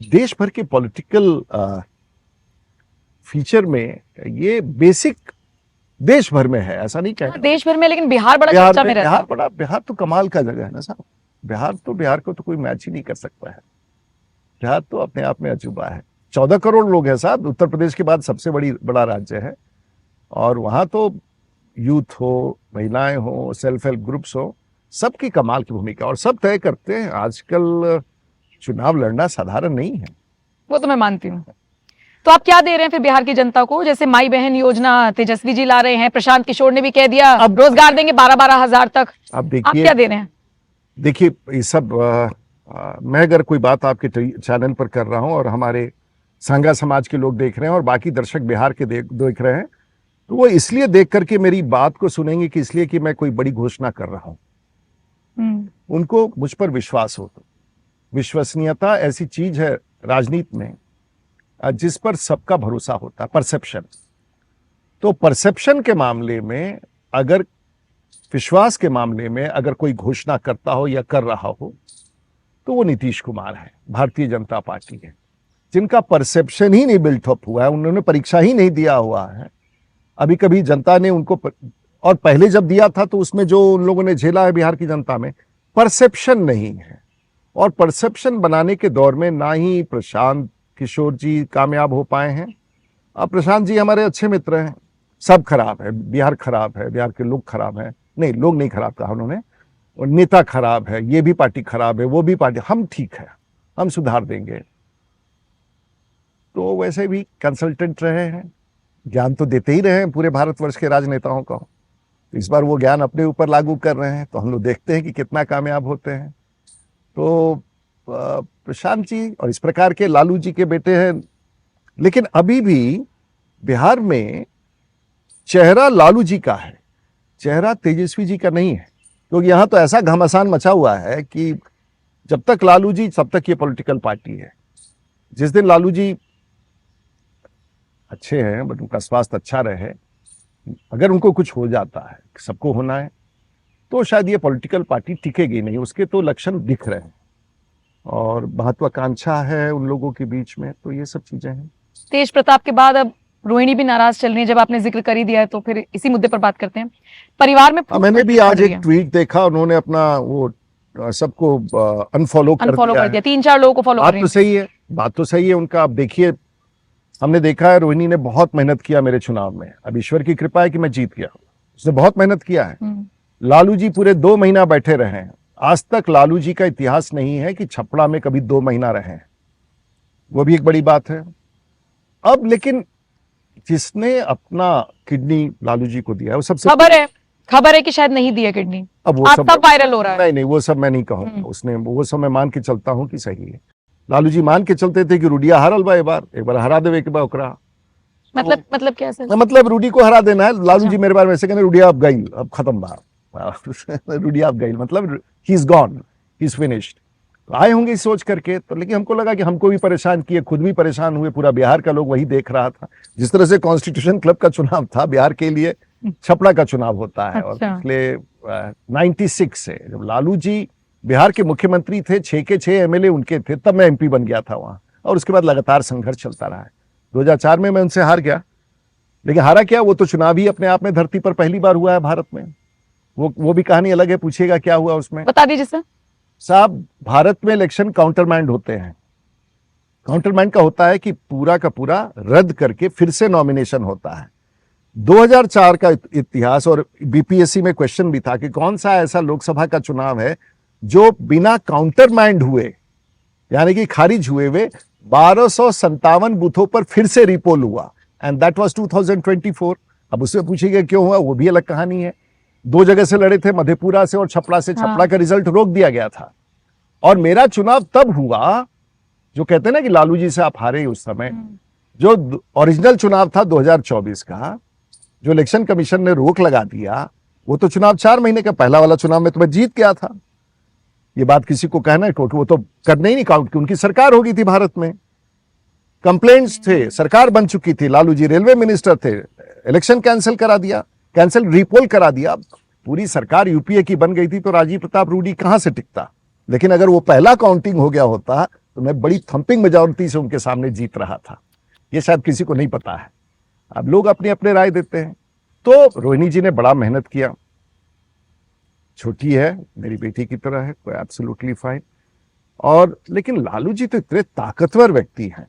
देश भर के पॉलिटिकल फीचर में ये बेसिक देश भर में है, ऐसा नहीं कहना। देश भर में, लेकिन बिहार बड़ा चर्चा में रहता है। बिहार तो कमाल का जगह है ना साहब। बिहार को तो कोई मैच ही नहीं कर सकता है। बिहार तो अपने आप में अजूबा है। 14 करोड़ लोग हैं साहब, उत्तर प्रदेश के बाद सबसे बड़ा राज्य है। और वहां तो यूथ हो, महिलाएं हो, सेल्फ हेल्प ग्रुप्स हो, सबकी कमाल की भूमिका, और सब तय करते हैं। आजकल चुनाव लड़ना साधारण नहीं है। वो तो मैं मानती हूँ। तो आप क्या दे रहे हैं फिर बिहार की जनता को? जैसे माई बहन योजना तेजस्वी जी ला रहे हैं, प्रशांत किशोर ने भी कह दिया अब रोजगार देंगे 12-12 हजार तक। अब आप क्या दे रहे हैं? देखिए, ये सब मैं अगर कोई बात आपके चैनल पर कर रहा हूं और हमारे संघा समाज के लोग देख रहे हैं और बाकी दर्शक बिहार के देख रहे हैं, तो वो इसलिए देख करके मेरी बात को सुनेंगे कि इसलिए कि मैं कोई बड़ी घोषणा कर रहा हूं। उनको मुझ पर विश्वास हो। तो विश्वसनीयता ऐसी चीज है राजनीति में जिस पर सबका भरोसा होता है, परसेप्शन। तो परसेप्शन के मामले में, अगर विश्वास के मामले में अगर कोई घोषणा करता हो या कर रहा हो, तो वो नीतीश कुमार है, भारतीय जनता पार्टी है, जिनका परसेप्शन ही नहीं बिल्टअप हुआ है। उन्होंने परीक्षा ही नहीं दिया हुआ है। अभी कभी जनता ने उनको और पहले जब दिया था तो उसमें जो उन लोगों ने झेला है बिहार की जनता में, परसेप्शन नहीं है। और परसेप्शन बनाने के दौर में ना ही प्रशांत किशोर जी कामयाब हो पाए हैं। अब प्रशांत जी हमारे अच्छे मित्र हैं। सब खराब है, बिहार खराब है, बिहार के लोग खराब हैं। नहीं, लोग नहीं खराब कहा उन्होंने, और नेता खराब है, ये भी पार्टी खराब है, वो भी पार्टी, हम ठीक है, हम सुधार देंगे। तो वैसे भी कंसल्टेंट रहे हैं, ज्ञान तो देते ही रहे हैं पूरे भारतवर्ष के राजनेताओं को। तो इस बार वो ज्ञान अपने ऊपर लागू कर रहे हैं, तो हम लोग देखते हैं कि कितना कामयाब होते हैं। तो प्रशांत जी और इस प्रकार के लालू जी के बेटे हैं। लेकिन अभी भी बिहार में चेहरा लालू जी का है, चेहरा तेजस्वी जी का नहीं है। क्योंकि यहां तो ऐसा घमासान मचा हुआ है कि जब तक लालू जी तब तक ये पॉलिटिकल पार्टी है। जिस दिन लालू जी अच्छे हैं, बट उनका स्वास्थ्य अच्छा रहे, अगर उनको कुछ हो जाता है, सबको होना है, तो शायद ये पॉलिटिकल पार्टी टिकेगी नहीं। उसके तो लक्षण दिख रहे हैं और महत्वाकांक्षा है उन लोगों के बीच में। तो ये सब चीजें हैं। तेज प्रताप के बाद अब रोहिणी भी नाराज चल रही है। जब आपने जिक्र कर ही दिया है तो फिर इसी मुद्दे पर बात करते हैं। परिवार में मैंने भी आज एक ट्वीट देखा, उन्होंने अपना वो सबको अनफॉलो कर दिया। 3-4 लोगों को फॉलो कर रहे हैं। बात तो सही है उनका। अब देखिए, हमने देखा है रोहिणी ने बहुत मेहनत किया मेरे चुनाव में। अब ईश्वर की कृपा है कि मैं जीत गया। उसने बहुत मेहनत किया है। लालू जी पूरे 2 महीना बैठे रहे हैं। आज तक लालू जी का इतिहास नहीं है कि छपड़ा में कभी 2 महीना रहे हैं। वो भी एक बड़ी बात है। अब लेकिन जिसने अपना किडनी लालू जी को दिया है, वो सबसे खबर है कि शायद नहीं दिया किडनी। अब वो सब वायरल हो रहा है। नहीं, वो सब मैं नहीं कहूंगा। उसने वो सब मैं मान के चलता हूं कि सही है। लालू जी मान के चलते थे कि रूडिया हारल बा, एक बार हरा देवे के बा ओकरा। मतलब क्या सर? मतलब रूडी को हरा देना है। लालू जी मेरे बारे में ऐसे कहते, रूडिया अब गई, अब खत्म बा। रूडिया अब गई मतलब he is gone, he is finished. आए होंगे इस सोच करके। तो लेकिन हमको लगा कि हमको भी परेशान किए, खुद भी परेशान हुए, पूरा बिहार का लोग वही देख रहा था। जिस तरह से कॉन्स्टिट्यूशन क्लब का चुनाव था, बिहार के लिए छपड़ा का चुनाव होता है। और पिछले 96 से जब लालू जी बिहार के मुख्यमंत्री थे, 6 के 6 एमएलए उनके थे, तब मैं एमपी बन गया था वहां। और उसके बाद लगातार संघर्ष चलता रहा है। 2004 में मैं उनसे हार गया। लेकिन हारा क्या, वो तो चुनाव ही अपने आप में धरती पर पहली बार हुआ है भारत में। वो भी कहानी अलग है, पूछिएगा क्या हुआ उसमें। बता दीजिए सर। साहब, भारत में इलेक्शन काउंटरमाइंड होते हैं। काउंटरमाइंड का होता है कि पूरा का पूरा रद्द करके फिर से नॉमिनेशन होता है। 2004 का इतिहास और बीपीएससी में क्वेश्चन भी था कि कौन सा ऐसा लोकसभा का चुनाव है जो बिना काउंटरमाइंड हुए, यानी कि खारिज हुए 1257 बूथों पर फिर से रिपोल हुआ। And that was 2024। अब उसमें पूछिएगा क्यों हुआ, वो भी अलग कहानी है। 2 जगह से लड़े थे, मधेपुरा से और छपरा से। छपरा का रिजल्ट रोक दिया गया था। और मेरा चुनाव तब हुआ, जो कहते हैं ना कि लालू जी से आप हारे उस समय। जो ओरिजिनल चुनाव था 2024 का, जो इलेक्शन कमीशन ने रोक लगा दिया, वो तो चुनाव 4 महीने का, पहला वाला चुनाव में तो मैं जीत गया था। ये बात किसी को कहना है, वो तो करने ही नहीं, काउंट की उनकी सरकार हो गई थी भारत में। कंप्लेंट्स थे, सरकार बन चुकी थी, लालू जी रेलवे मिनिस्टर थे, इलेक्शन कैंसिल करा दिया, कैंसिल रीपोल करा दिया, पूरी सरकार यूपीए की बन गई थी, तो राजीव प्रताप रूडी कहां से टिकता। लेकिन अगर वो पहला काउंटिंग हो गया होता तो मैं बड़ी थंपिंग मेजॉरिटी से उनके सामने जीत रहा था। ये शायद किसी को नहीं पता है। अब लोग अपनी अपने राय देते हैं। तो रोहिणी जी ने बड़ा मेहनत किया, छोटी है, मेरी बेटी की तरह है, कोई एब्सोल्युटली फाइन। और लेकिन लालू जी तो इतने ताकतवर व्यक्ति हैं,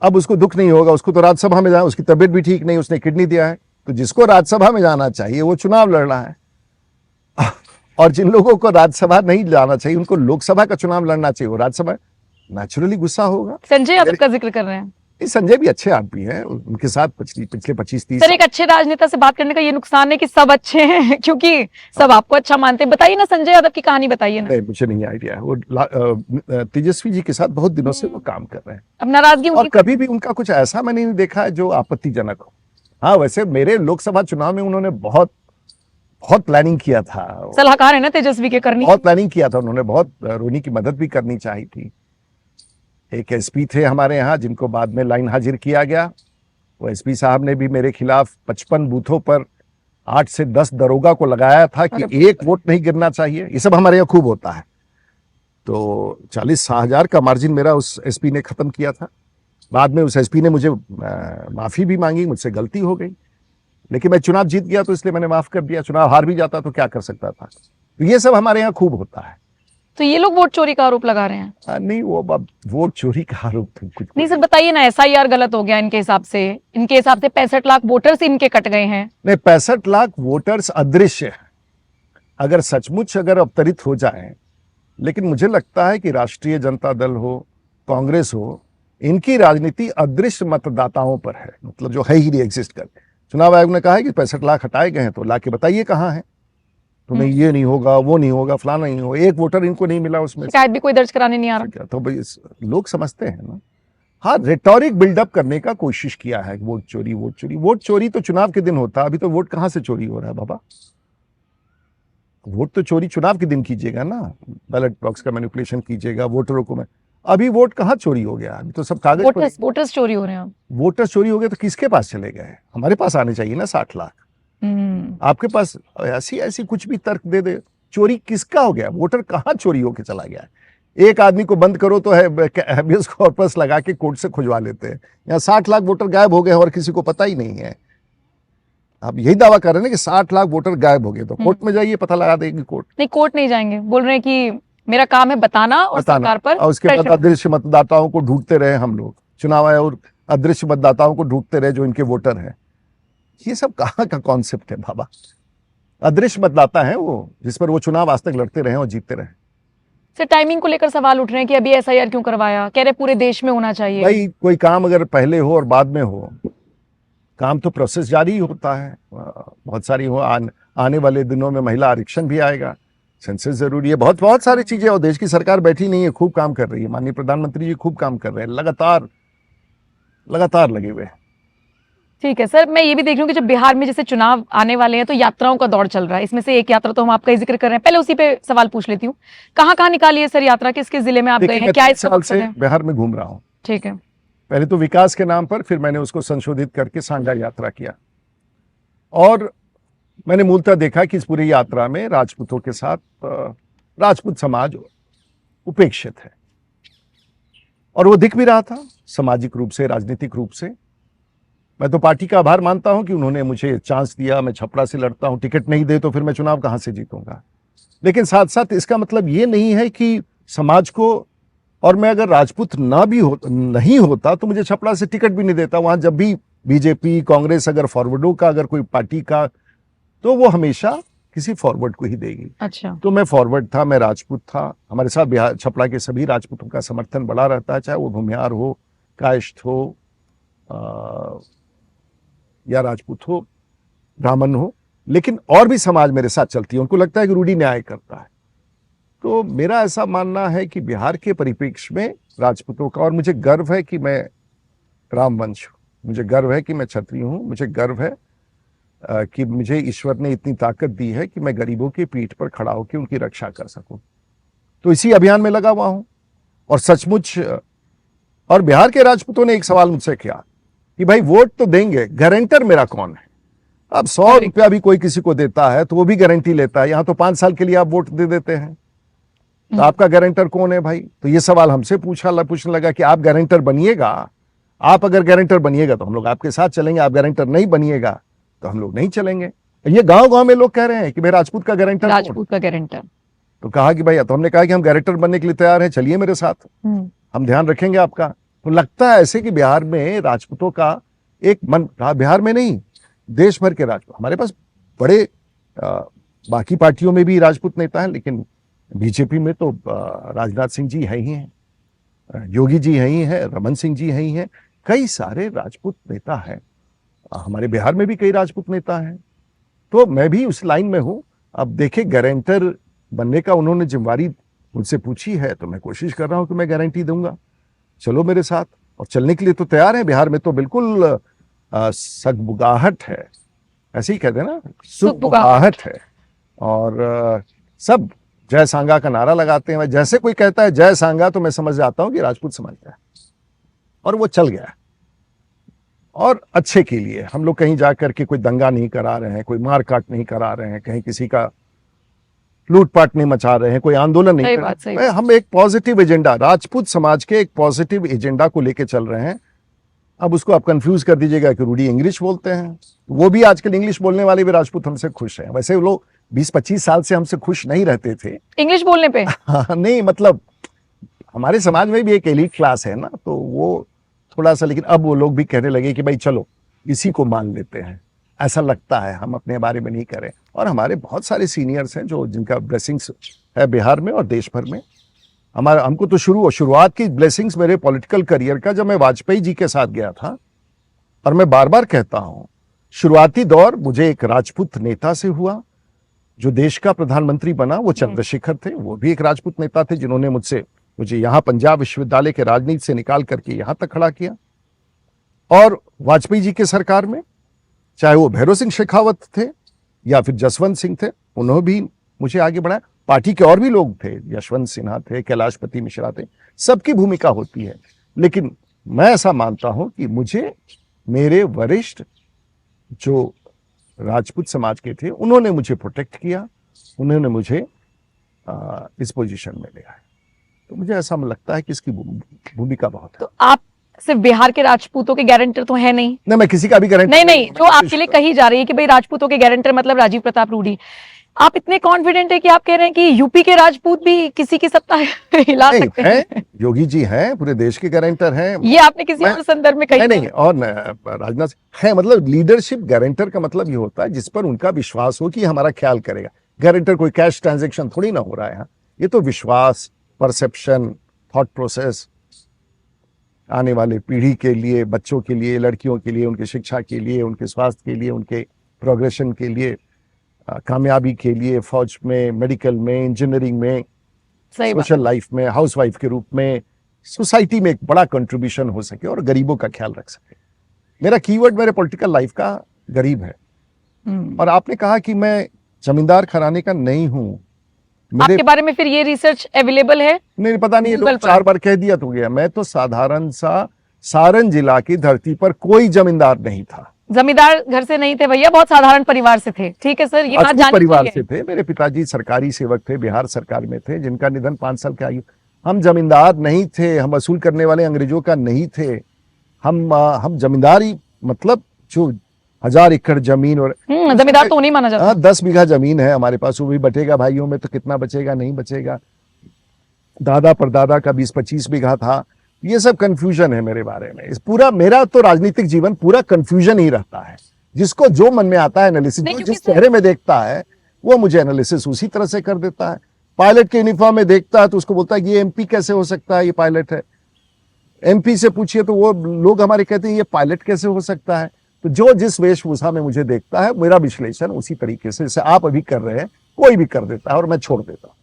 अब उसको दुख नहीं होगा, उसको तो राज्यसभा में जाना, उसकी तबीयत भी ठीक नहीं, उसने किडनी दिया है, तो जिसको राज्यसभा में जाना चाहिए वो चुनाव लड़ना है, और जिन लोगों को राज्यसभा नहीं जाना चाहिए उनको लोकसभा का चुनाव लड़ना चाहिए, वो राज्यसभा, नेचुरली गुस्सा होगा। संजय यादव का जिक्र कर रहे हैं। संजय भी अच्छे आदमी हैं, उनके साथ पिछले 25-30 सर, एक अच्छे राजनेता से बात करने का ये नुकसान है कि सब अच्छे हैं, क्योंकि सब आपको अच्छा मानते हैं। बताइए ना संजय यादव की कहानी बताइए ना। नहीं, मुझे नहीं आइडिया है। वो तेजस्वी जी के साथ बहुत दिनों से वो काम कर रहे हैं। अब नाराजगी और उनकी कभी भी उनका कुछ ऐसा मैंने नहीं देखा है जो आपत्तिजनक हो। हाँ, वैसे मेरे लोकसभा चुनाव में उन्होंने बहुत बहुत प्लानिंग किया था, सलाहकार है ना तेजस्वी के, करनी बहुत प्लानिंग किया था उन्होंने, बहुत रोहिणी की मदद भी करनी चाहिए थी। एक एसपी थे हमारे यहाँ जिनको बाद में लाइन हाजिर किया गया, वो एसपी साहब ने भी मेरे खिलाफ 55 बूथों पर 8 से 10 दरोगा को लगाया था कि एक वोट नहीं गिरना चाहिए। ये सब हमारे यहाँ खूब होता है। तो 40,000 का मार्जिन मेरा उस एसपी ने खत्म किया था। बाद में उस एसपी ने मुझे माफी भी मांगी, मुझसे गलती हो गई, लेकिन मैं चुनाव जीत गया तो इसलिए मैंने माफ कर दिया। चुनाव हार भी जाता तो क्या कर सकता था। तो ये सब हमारे यहाँ खूब होता है। तो ये लोग वोट चोरी का आरोप लगा रहे हैं। नहीं, वो अब वोट चोरी का आरोप तो कुछ नहीं सर, बताइए ना, एसआईआर गलत हो गया इनके हिसाब से। इनके हिसाब से 65 लाख वोटर्स इनके कट गए हैं। नहीं, 65 लाख वोटर्स अदृश्य है, अगर सचमुच अगर अवतरित हो जाए। लेकिन मुझे लगता है कि राष्ट्रीय जनता दल हो, कांग्रेस हो, इनकी राजनीति अदृश्य मतदाताओं पर है, मतलब जो है ही नहीं एग्जिस्ट करते। चुनाव आयोग ने कहा है कि 65 लाख हटाए गए हैं, तो लाके बताइए कहाँ है। तो नहीं, ये नहीं होगा, वो नहीं होगा, फलाना नहीं होगा, एक वोटर इनको नहीं मिला उसमें, शिकायत भी कोई दर्ज कराने नहीं आ रहा। तो भाई लोग समझते हैं ना। हाँ, रेटोरिक बिल्डअप करने का कोशिश किया है, वोट चोरी, वोट चोरी। वोट चोरी तो चुनाव के दिन होता, अभी तो वोट कहाँ से चोरी हो रहा है बाबा। वोट तो चोरी चुनाव के दिन कीजिएगा ना, बैलेट बॉक्स का मैनिपुलेशन कीजिएगा, वोटरों को। मैं अभी वोट कहाँ चोरी हो गया, अभी तो सब कागज पर। वोटर्स चोरी हो रहे हैं। वोटर्स चोरी हो गए तो किसके पास चले गए? हमारे पास आने चाहिए ना 60 लाख। आपके पास ऐसी ऐसी कुछ भी तर्क दे दे। चोरी किसका हो गया? वोटर कहाँ चोरी होके चला गया है? एक आदमी को बंद करो तो हैबियस कॉर्पस लगा के कोर्ट से खुजवा लेते हैं। यहाँ 60 लाख वोटर गायब हो गए और किसी को पता ही नहीं है। आप यही दावा कर रहे हैं कि 60 लाख वोटर गायब हो गए, तो कोर्ट में जाइए, पता लगा देगी कोर्ट। नहीं, कोर्ट नहीं जाएंगे, बोल रहे हैं कि मेरा काम है बताना और सरकार पर। और उसके बाद अदृश्य मतदाताओं को ढूंढते रहे हम लोग, चुनाव आयोग अदृश्य मतदाताओं को ढूंढते रहे जो इनके वोटर हैं। ये सब कहाँ का कॉन्सेप्ट है बाबा? अदृश्य मतदाता है वो, जिस पर वो चुनाव आज तक लड़ते रहे और जीतते रहे। सर, टाइमिंग को लेकर सवाल उठ रहे हैं कि अभी एसआईआर क्यों करवाया? कह रहे पूरे देश में होना चाहिए। भाई, कोई काम अगर पहले हो और बाद में हो, काम तो प्रोसेस जारी ही होता है। बहुत सारी हो, आने वाले दिनों में महिला आरक्षण भी आएगा, सेंसस जरूरी है, बहुत बहुत सारी चीजें। और देश की सरकार बैठी नहीं है, खूब काम कर रही है। माननीय प्रधानमंत्री जी खूब काम कर रहे हैं, लगातार लगे हुए हैं। ठीक है सर, मैं ये भी देख रही हूँ कि जब बिहार में जैसे चुनाव आने वाले हैं तो यात्राओं का दौर चल रहा है। इसमें से एक यात्रा तो हम आपका ही जिक्र कर रहे हैं, पहले उसी पे सवाल पूछ लेती हूँ। कहाँ कहाँ निकाली है सर यात्रा? किस जिले में आप गए हैं? क्या इस साल से बिहार में घूम रहा हूँ। ठीक है। पहले तो विकास के नाम पर, फिर मैंने उसको संशोधित करके सांगा यात्रा किया। और मैंने मूलतः देखा कि इस पूरी यात्रा में राजपूतों के साथ राजपूत समाज उपेक्षित है, और वो दिख भी रहा था सामाजिक रूप से, राजनीतिक रूप से। मैं तो पार्टी का आभार मानता हूं कि उन्होंने मुझे चांस दिया। मैं छपरा से लड़ता हूं, टिकट नहीं दे तो फिर मैं चुनाव कहां से जीतूंगा। लेकिन साथ साथ इसका मतलब ये नहीं है कि समाज को, और मैं अगर राजपूत नहीं होता तो मुझे छपरा से टिकट भी नहीं देता। वहां जब भी बीजेपी, कांग्रेस अगर फॉरवर्डों का, अगर कोई पार्टी का, तो वो हमेशा किसी फॉरवर्ड को ही देगी। अच्छा। तो मैं फॉरवर्ड था, मैं राजपूत था। हमारे साथ बिहार छपरा के सभी राजपूतों का समर्थन बड़ा रहता है, चाहे वो भूमिहार हो, कायस्थ हो, या राजपूत हो, ब्राह्मण हो। लेकिन और भी समाज मेरे साथ चलती है, उनको लगता है कि रूडी न्याय करता है। तो मेरा ऐसा मानना है कि बिहार के परिप्रेक्ष्य में राजपूतों का, और मुझे गर्व है कि मैं रामवंश हूँ, मुझे गर्व है कि मैं क्षत्रिय हूँ, मुझे गर्व है कि मुझे ईश्वर ने इतनी ताकत दी है कि मैं गरीबों की पीठ पर खड़ा होकर उनकी रक्षा कर सकूं। तो इसी अभियान में लगा हुआ हूं। और सचमुच और बिहार के राजपूतों ने एक सवाल मुझसे किया कि भाई वोट तो देंगे, गारंटर मेरा कौन है? अब 100 रुपया भी कोई किसी को देता है तो वो भी गारंटी लेता है, यहां तो 5 साल के लिए आप वोट दे देते हैं, तो आपका गारंटर कौन है भाई? तो ये सवाल हमसे पूछने लगा कि आप गारंटर बनिएगा, आप अगर गारंटर बनिएगा तो हम लोग आपके साथ चलेंगे, आप गारंटर नहीं बनिएगा तो हम लोग नहीं चलेंगे। ये गांव गांव में लोग कह रहे हैं कि भाई राजपूत का गारंटर, राजपूत का गारंटर। तो कहा कि भाई, तो हमने कहा कि हम गारंटर बनने के लिए तैयार हैं, चलिए मेरे साथ, हम ध्यान रखेंगे आपका। तो लगता है ऐसे कि बिहार में राजपूतों का एक मन, बिहार में नहीं देश भर के राजपूत, हमारे पास बड़े बाकी पार्टियों में भी राजपूत नेता हैं, लेकिन बीजेपी में तो राजनाथ सिंह जी है ही हैं, योगी जी है ही हैं, रमन सिंह जी है ही हैं, कई सारे राजपूत नेता हैं। हमारे बिहार में भी कई राजपूत नेता हैं, तो मैं भी उस लाइन में हूं। अब देखे, गारंटर बनने का उन्होंने जिम्मेवारी मुझसे पूछी है, तो मैं कोशिश कर रहा हूं कि मैं गारंटी दूंगा, चलो मेरे साथ। और चलने के लिए तो तैयार है। बिहार में तो बिल्कुल सगबुगाहट है, ऐसे ही कहते हैं ना, सुगबुगाहट है। और सब जय सांगा का नारा लगाते हैं। जैसे कोई कहता है जय सांगा तो मैं समझ जाता हूं कि राजपूत समझ गया, और वो चल गया। और अच्छे के लिए, हम लोग कहीं जाकर के कोई दंगा नहीं करा रहे हैं, कोई मारकाट नहीं करा रहे हैं, कहीं किसी का लूटपाट नहीं मचा रहे हैं, कोई आंदोलन नहीं कर रहे हैं। हम एक पॉजिटिव एजेंडा, राजपूत समाज के एक पॉजिटिव एजेंडा को लेके चल रहे हैं। अब उसको आप कंफ्यूज कर दीजिएगा कि रूडी इंग्लिश बोलते हैं, वो भी आजकल इंग्लिश बोलने वाले भी राजपूत हमसे खुश हैं। वैसे वो लोग 20-25 साल से हमसे खुश नहीं रहते थे इंग्लिश बोलने पे। नहीं, मतलब हमारे समाज में भी एक एलीट क्लास है ना, तो वो थोड़ा सा, लेकिन अब वो लोग भी कहने लगे कि भाई चलो इसी को मान लेते हैं, ऐसा लगता है, हम अपने बारे में नहीं करें। और हमारे बहुत सारे सीनियर्स हैं जो, जिनका ब्लेसिंग्स है बिहार में और देश भर में। हमको तो शुरुआत की ब्लेसिंग्स मेरे पॉलिटिकल करियर का, जब मैं वाजपेयी जी के साथ गया था। और मैं बार बार कहता हूं, शुरुआती दौर मुझे एक राजपूत नेता से हुआ। जो देश का प्रधानमंत्री बना वो चंद्रशेखर थे, वो भी एक राजपूत नेता थे, जिन्होंने मुझे यहाँ पंजाब विश्वविद्यालय के राजनीति से निकाल करके यहां तक खड़ा किया। और वाजपेयी जी के सरकार में, चाहे वो भैरव सिंह शेखावत थे या फिर जसवंत सिंह थे, उन्होंने भी मुझे आगे बढ़ाया। पार्टी के और भी लोग थे, यशवंत सिन्हा थे, कैलाशपति मिश्रा थे, सबकी भूमिका होती है। लेकिन मैं ऐसा मानता हूं कि मुझे मेरे वरिष्ठ जो राजपूत समाज के थे, उन्होंने मुझे प्रोटेक्ट किया, उन्होंने मुझे इस पोजीशन में ले आए। तो मुझे ऐसा लगता है कि इसकी भूमिका बहुत है। तो आप सिर्फ बिहार के राजपूतों के गारंटर तो है नहीं? नहीं, मैं किसी का भी गारंटर नहीं, जो आपके लिए कही जा रही है कि भाई राजपूतों के गारंटर मतलब राजीव प्रताप रूडी, आप इतने कॉन्फिडेंट है कि आप कह रहे हैं कि यूपी के राजपूत भी किसी की सत्ता हिला सकते हैं? योगी जी हैं, पूरे देश के गारंटर हैं। ये आपने किसी और संदर्भ में कही? नहीं, और राजनाथ है, मतलब लीडरशिप गारंटर का मतलब ये होता है जिस पर उनका विश्वास हो कि हमारा ख्याल करेगा। गारंटर कोई कैश ट्रांजैक्शन थोड़ी ना हो रहा है यहाँ, ये तो विश्वास, परसेप्शन, थॉट प्रोसेस, आने वाले पीढ़ी के लिए, बच्चों के लिए, लड़कियों के लिए, उनकी शिक्षा के लिए, उनके स्वास्थ्य के लिए, उनके प्रोग्रेशन के लिए, कामयाबी के लिए, फौज में, मेडिकल में, इंजीनियरिंग में, सोशल लाइफ में, हाउसवाइफ के रूप में, सोसाइटी में एक बड़ा कंट्रीब्यूशन हो सके और गरीबों का ख्याल रख सके। मेरा कीवर्ड मेरे पॉलिटिकल लाइफ का गरीब है। और आपने कहा कि मैं जमींदार घराने का नहीं हूं। आपके बारे में फिर ये रिसर्च अवेलेबल है? नहीं, पता नहीं, लोग 4 बार कह दिया तो गया। मैं तो साधारण सा सारण जिला की धरती पर कोई जमींदार नहीं था। जमींदार घर से नहीं थे भैया, बहुत साधारण परिवार से थे। ठीक है सर, ये बात जाननी परिवार से थे। मेरे पिताजी सरकारी सेवक थे, बिहार सरकार में थे, जिनका निधन 5 साल की आयु। हम जमींदार नहीं थे, हम वसूल करने वाले अंग्रेजों का नहीं थे। हम जमींदारी मतलब जो 1000 एकड़ जमीन, और जमींदार तो नहीं माना जाता। 10 बीघा जमीन है हमारे पास, वो भी बटेगा भाइयों में, तो कितना बचेगा, नहीं बचेगा। दादा परदादा का 20-25 बीघा था। ये सब कंफ्यूजन है मेरे बारे में। इस पूरा मेरा तो राजनीतिक जीवन पूरा कंफ्यूजन ही रहता है। जिसको जो मन में आता है एनालिसिस, जिस चेहरे में देखता है वो मुझे एनालिसिस उसी तरह से कर देता है। पायलट के यूनिफॉर्म में देखता है तो उसको बोलता है कि ये एमपी कैसे हो सकता है, ये पायलट है। एमपी से पूछिए तो वो लोग हमारे कहते हैं ये पायलट कैसे हो सकता है। तो जो जिस वेशभूषा में मुझे देखता है, मेरा विश्लेषण उसी तरीके से, जैसे आप अभी कर रहे हैं, कोई भी कर देता है और मैं छोड़ देता हूँ।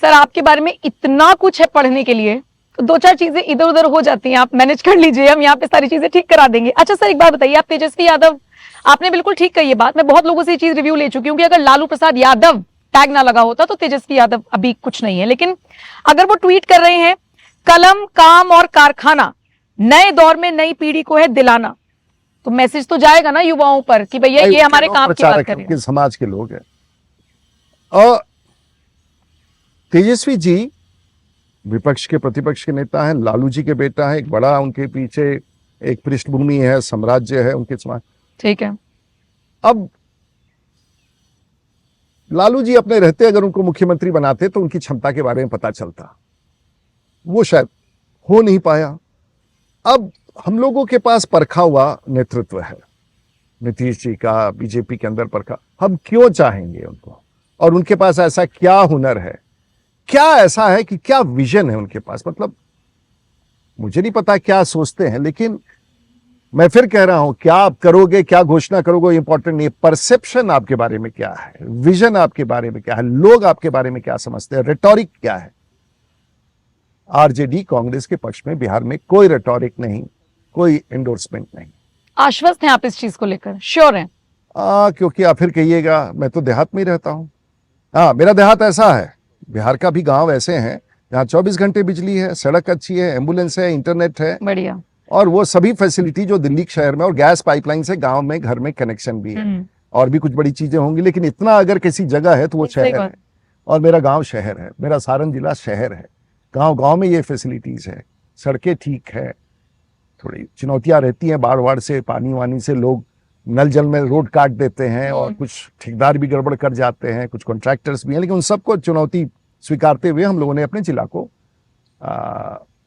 सर, आपके बारे में इतना कुछ है पढ़ने के लिए, तो 2-4 चीजें इधर उधर हो जाती हैं, आप मैनेज कर लीजिए, हम यहाँ पे सारी चीजें ठीक करा देंगे। अच्छा सर, एक बात बताइए, आप तेजस्वी यादव, आपने बिल्कुल ठीक कही ये बात, मैं बहुत लोगों से ये चीज रिव्यू ले चुकी हूँ कि अगर लालू प्रसाद यादव टैग ना लगा होता तो तेजस्वी यादव अभी कुछ नहीं है। लेकिन अगर वो ट्वीट कर रहे हैं कलम, काम और कारखाना, नए दौर में नई पीढ़ी को है दिलाना, तो मैसेज तो जाएगा ना युवाओं पर कि भैया ये हमारे काम की बात प्रचारक करें। उनके समाज के लोग हैं। और तेजस्वी जी विपक्ष के प्रतिपक्ष के नेता हैं, लालू जी के बेटा है, एक बड़ा उनके पीछे एक पृष्ठभूमि है, साम्राज्य है उनके समाज। ठीक है। अब लालू जी अपने रहते अगर उनको मुख्यमंत्री बनाते तो उनकी क्षमता के बारे में पता चलता, वो शायद हो नहीं पाया। अब हम लोगों के पास परखा हुआ नेतृत्व है, नीतीश जी का बीजेपी के अंदर परखा, हम क्यों चाहेंगे उनको? और उनके पास ऐसा क्या हुनर है, क्या ऐसा है कि क्या विजन है उनके पास? मतलब मुझे नहीं पता क्या सोचते हैं, लेकिन मैं फिर कह रहा हूं, क्या आप करोगे, क्या घोषणा करोगे, इंपॉर्टेंट नहीं है। परसेप्शन आपके बारे में क्या है, विजन आपके बारे में क्या है, लोग आपके बारे में क्या समझते हैं, रेटोरिक क्या है। आरजेडी कांग्रेस के पक्ष में बिहार में कोई रेटोरिक नहीं, कोई एंडोर्समेंट नहीं। आश्वस्त हैं आप इस चीज को लेकर, श्योर हैं? क्योंकि आप फिर कहिएगा मैं तो देहात में ही रहता हूं। मेरा देहात ऐसा है, बिहार का भी गांव ऐसे हैं जहां 24 घंटे बिजली है, सड़क अच्छी है, एम्बुलेंस है, इंटरनेट है, बढ़िया। और वो सभी फैसिलिटी जो दिल्ली शहर में, और गैस पाइपलाइन से गांव में घर में कनेक्शन भी है, और भी कुछ बड़ी चीजें होंगी, लेकिन इतना अगर किसी जगह है तो वो शहर है। और मेरा गांव शहर है, मेरा सारण जिला शहर है। गांव गांव में ये फैसिलिटीज है, सड़कें ठीक है, थोड़ी चुनौतियां रहती हैं, बाढ़ वाड़ से, पानी वानी से, लोग नल जल में रोड काट देते हैं, और कुछ ठेकेदार भी गड़बड़ कर जाते हैं, कुछ कॉन्ट्रैक्टर्स भी हैं, लेकिन उन सबको चुनौती स्वीकारते हुए हम लोगों ने अपने जिला को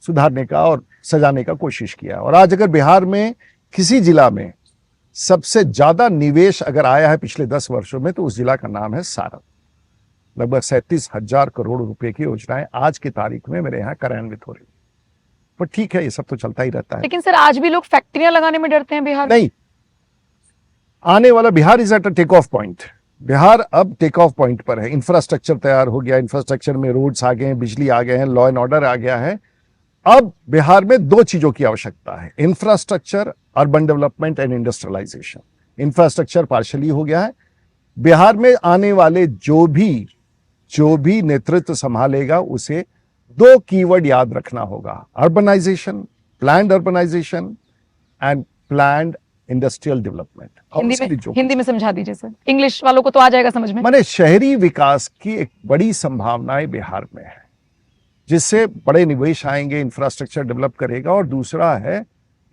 सुधारने का और सजाने का कोशिश किया। और आज अगर बिहार में किसी जिला में सबसे ज्यादा निवेश अगर आया है पिछले 10 वर्षों में, तो उस जिला का नाम है सारण। लगभग 37,000 करोड़ रुपए की योजनाएं आज की तारीख में मेरे यहाँ कार्यान्वित हो रही है। पर ठीक है, ये सब तो चलता ही रहता है। लेकिन सर आज भी लोग फैक्ट्रियां लगाने में डरते हैं बिहार? नहीं, आने वाला Bihar is at a take off point. Bihar अब टेक ऑफ पॉइंट पर है। इंफ्रास्ट्रक्चर तैयार हो गया, इंफ्रास्ट्रक्चर में रोड्स आ गए हैं, बिजली आ गए हैं, लॉ एंड ऑर्डर आ गया है। अब बिहार में दो चीजों की आवश्यकता है, infrastructure, urban development and industrialisation. Infrastructure partially हो गया है। बिहार में आने वाले जो भी नेतृत्व संभालेगा, उसे दो कीवर्ड याद रखना होगा, urbanisation, planned urbanisation and planned industrial development. Hindi में समझा दीजिए सर, इंग्लिश वालों को तो आ जाएगा समझ में। माने शहरी विकास की एक बड़ी संभावनाएं बिहार में है, जिससे बड़े निवेश आएंगे, इंफ्रास्ट्रक्चर डेवलप करेगा। और दूसरा है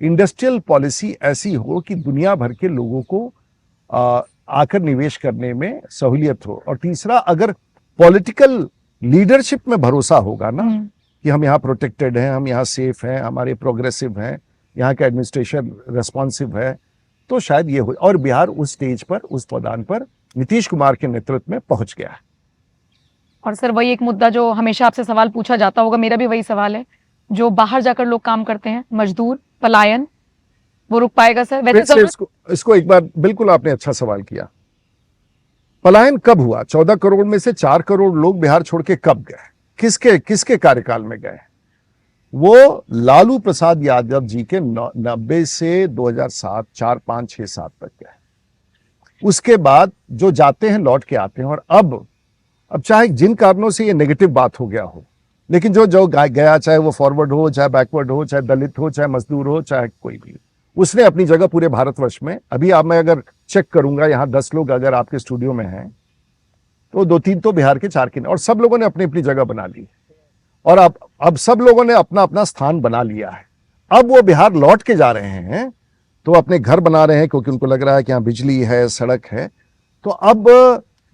इंडस्ट्रियल पॉलिसी ऐसी हो कि दुनिया भर के लोगों को आकर निवेश करने में सहूलियत हो। और तीसरा, अगर पॉलिटिकल लीडरशिप में भरोसा होगा ना कि हम यहाँ प्रोटेक्टेड हैं, हम यहाँ सेफ हैं, हमारे प्रोग्रेसिव हैं, यहाँ का एडमिनिस्ट्रेशन रेस्पॉन्सिव है, तो शायद ये हो। और बिहार उस स्टेज पर, उस पदान पर नीतीश कुमार के नेतृत्व में पहुंच गया है। और सर वही एक मुद्दा जो हमेशा आपसे सवाल पूछा जाता होगा, मेरा भी वही सवाल है, जो बाहर जाकर लोग काम करते हैं, मजदूर पलायन, वो रुक पाएगा सर? वैसे इसको एक बार, बिल्कुल आपने अच्छा सवाल किया। पलायन कब हुआ? 14 करोड़ में से 4 करोड़ लोग बिहार छोड़ के कब गए? किसके कार्यकाल में गए? वो लालू प्रसाद यादव जी के 90 से 2007, 4, 5, 6, 7 तक गए। उसके बाद जो जाते हैं लौट के आते हैं। और अब चाहे जिन कारणों से ये नेगेटिव बात हो गया हो, लेकिन जो गया, चाहे वो फॉरवर्ड हो, चाहे बैकवर्ड हो, चाहे दलित हो, चाहे मजदूर हो, चाहे कोई भी, उसने अपनी जगह पूरे भारतवर्ष में, अभी आप, मैं अगर चेक करूंगा, यहाँ 10 लोग अगर आपके स्टूडियो में हैं, तो 2-3 तो बिहार के, 4 के, और सब लोगों ने अपनी अपनी जगह बना ली। और अब सब लोगों ने अपना अपना स्थान बना लिया है। अब वो बिहार लौट के जा रहे हैं, तो अपने घर बना रहे हैं, क्योंकि उनको लग रहा है कि यहाँ बिजली है, सड़क है। तो अब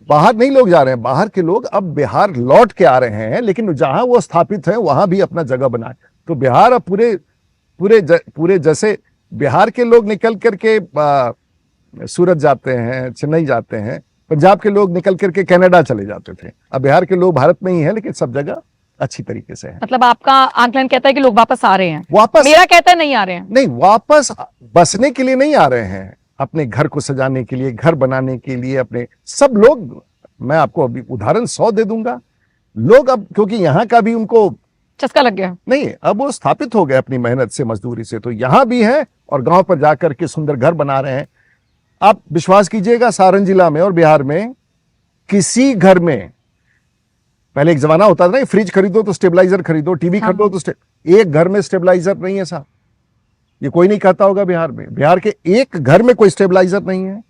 बाहर नहीं लोग जा रहे हैं, बाहर के लोग अब बिहार लौट के आ रहे हैं, लेकिन जहां वो स्थापित है वहां भी अपना जगह बनाए। तो बिहार अब पूरे जैसे बिहार के लोग निकल करके सूरत जाते हैं, चेन्नई जाते हैं, पंजाब के लोग निकल करके कनाडा चले जाते थे, अब बिहार के लोग भारत में ही हैं, लेकिन सब जगह अच्छी तरीके से है। मतलब आपका आंकलन कहता है कि लोग वापस आ रहे हैं? वापस, मेरा कहता है नहीं आ रहे हैं। नहीं, वापस बसने के लिए नहीं आ रहे हैं, अपने घर को सजाने के लिए, घर बनाने के लिए, अपने सब लोग। मैं आपको अभी उदाहरण 100 दे दूंगा। लोग अब, क्योंकि यहाँ का भी उनको चस्का लग गया, नहीं, अब वो स्थापित हो गए अपनी मेहनत से, मजदूरी से, तो यहां भी है और गांव पर जाकर के सुंदर घर बना रहे हैं। आप विश्वास कीजिएगा, सारण जिला में और बिहार में किसी घर में, पहले एक जमाना होता था ना, फ्रिज खरीदो तो स्टेबलाइजर खरीदो, टीवी खरीदो तो एक घर में स्टेबलाइजर नहीं है साहब। ये कोई नहीं कहता होगा बिहार में। बिहार के एक घर में कोई स्टेबलाइजर नहीं है।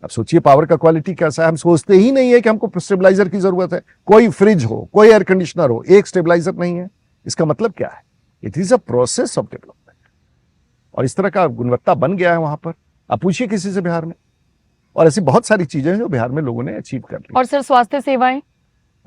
अब सोचिए पावर का क्वालिटी कैसा है। हम सोचते ही नहीं है कि हमको स्टेबलाइजर की जरूरत है। कोई फ्रिज हो, कोई एयर कंडीशनर हो, एक स्टेबलाइजर नहीं है। इसका मतलब क्या है? It is a process of development. और इस तरह का गुणवत्ता बन गया है वहां पर। आप पूछिए किसी से बिहार में। और ऐसी बहुत सारी चीजें हैं जो बिहार में लोगों ने अचीव कर ली। और सर स्वास्थ्य सेवाएं?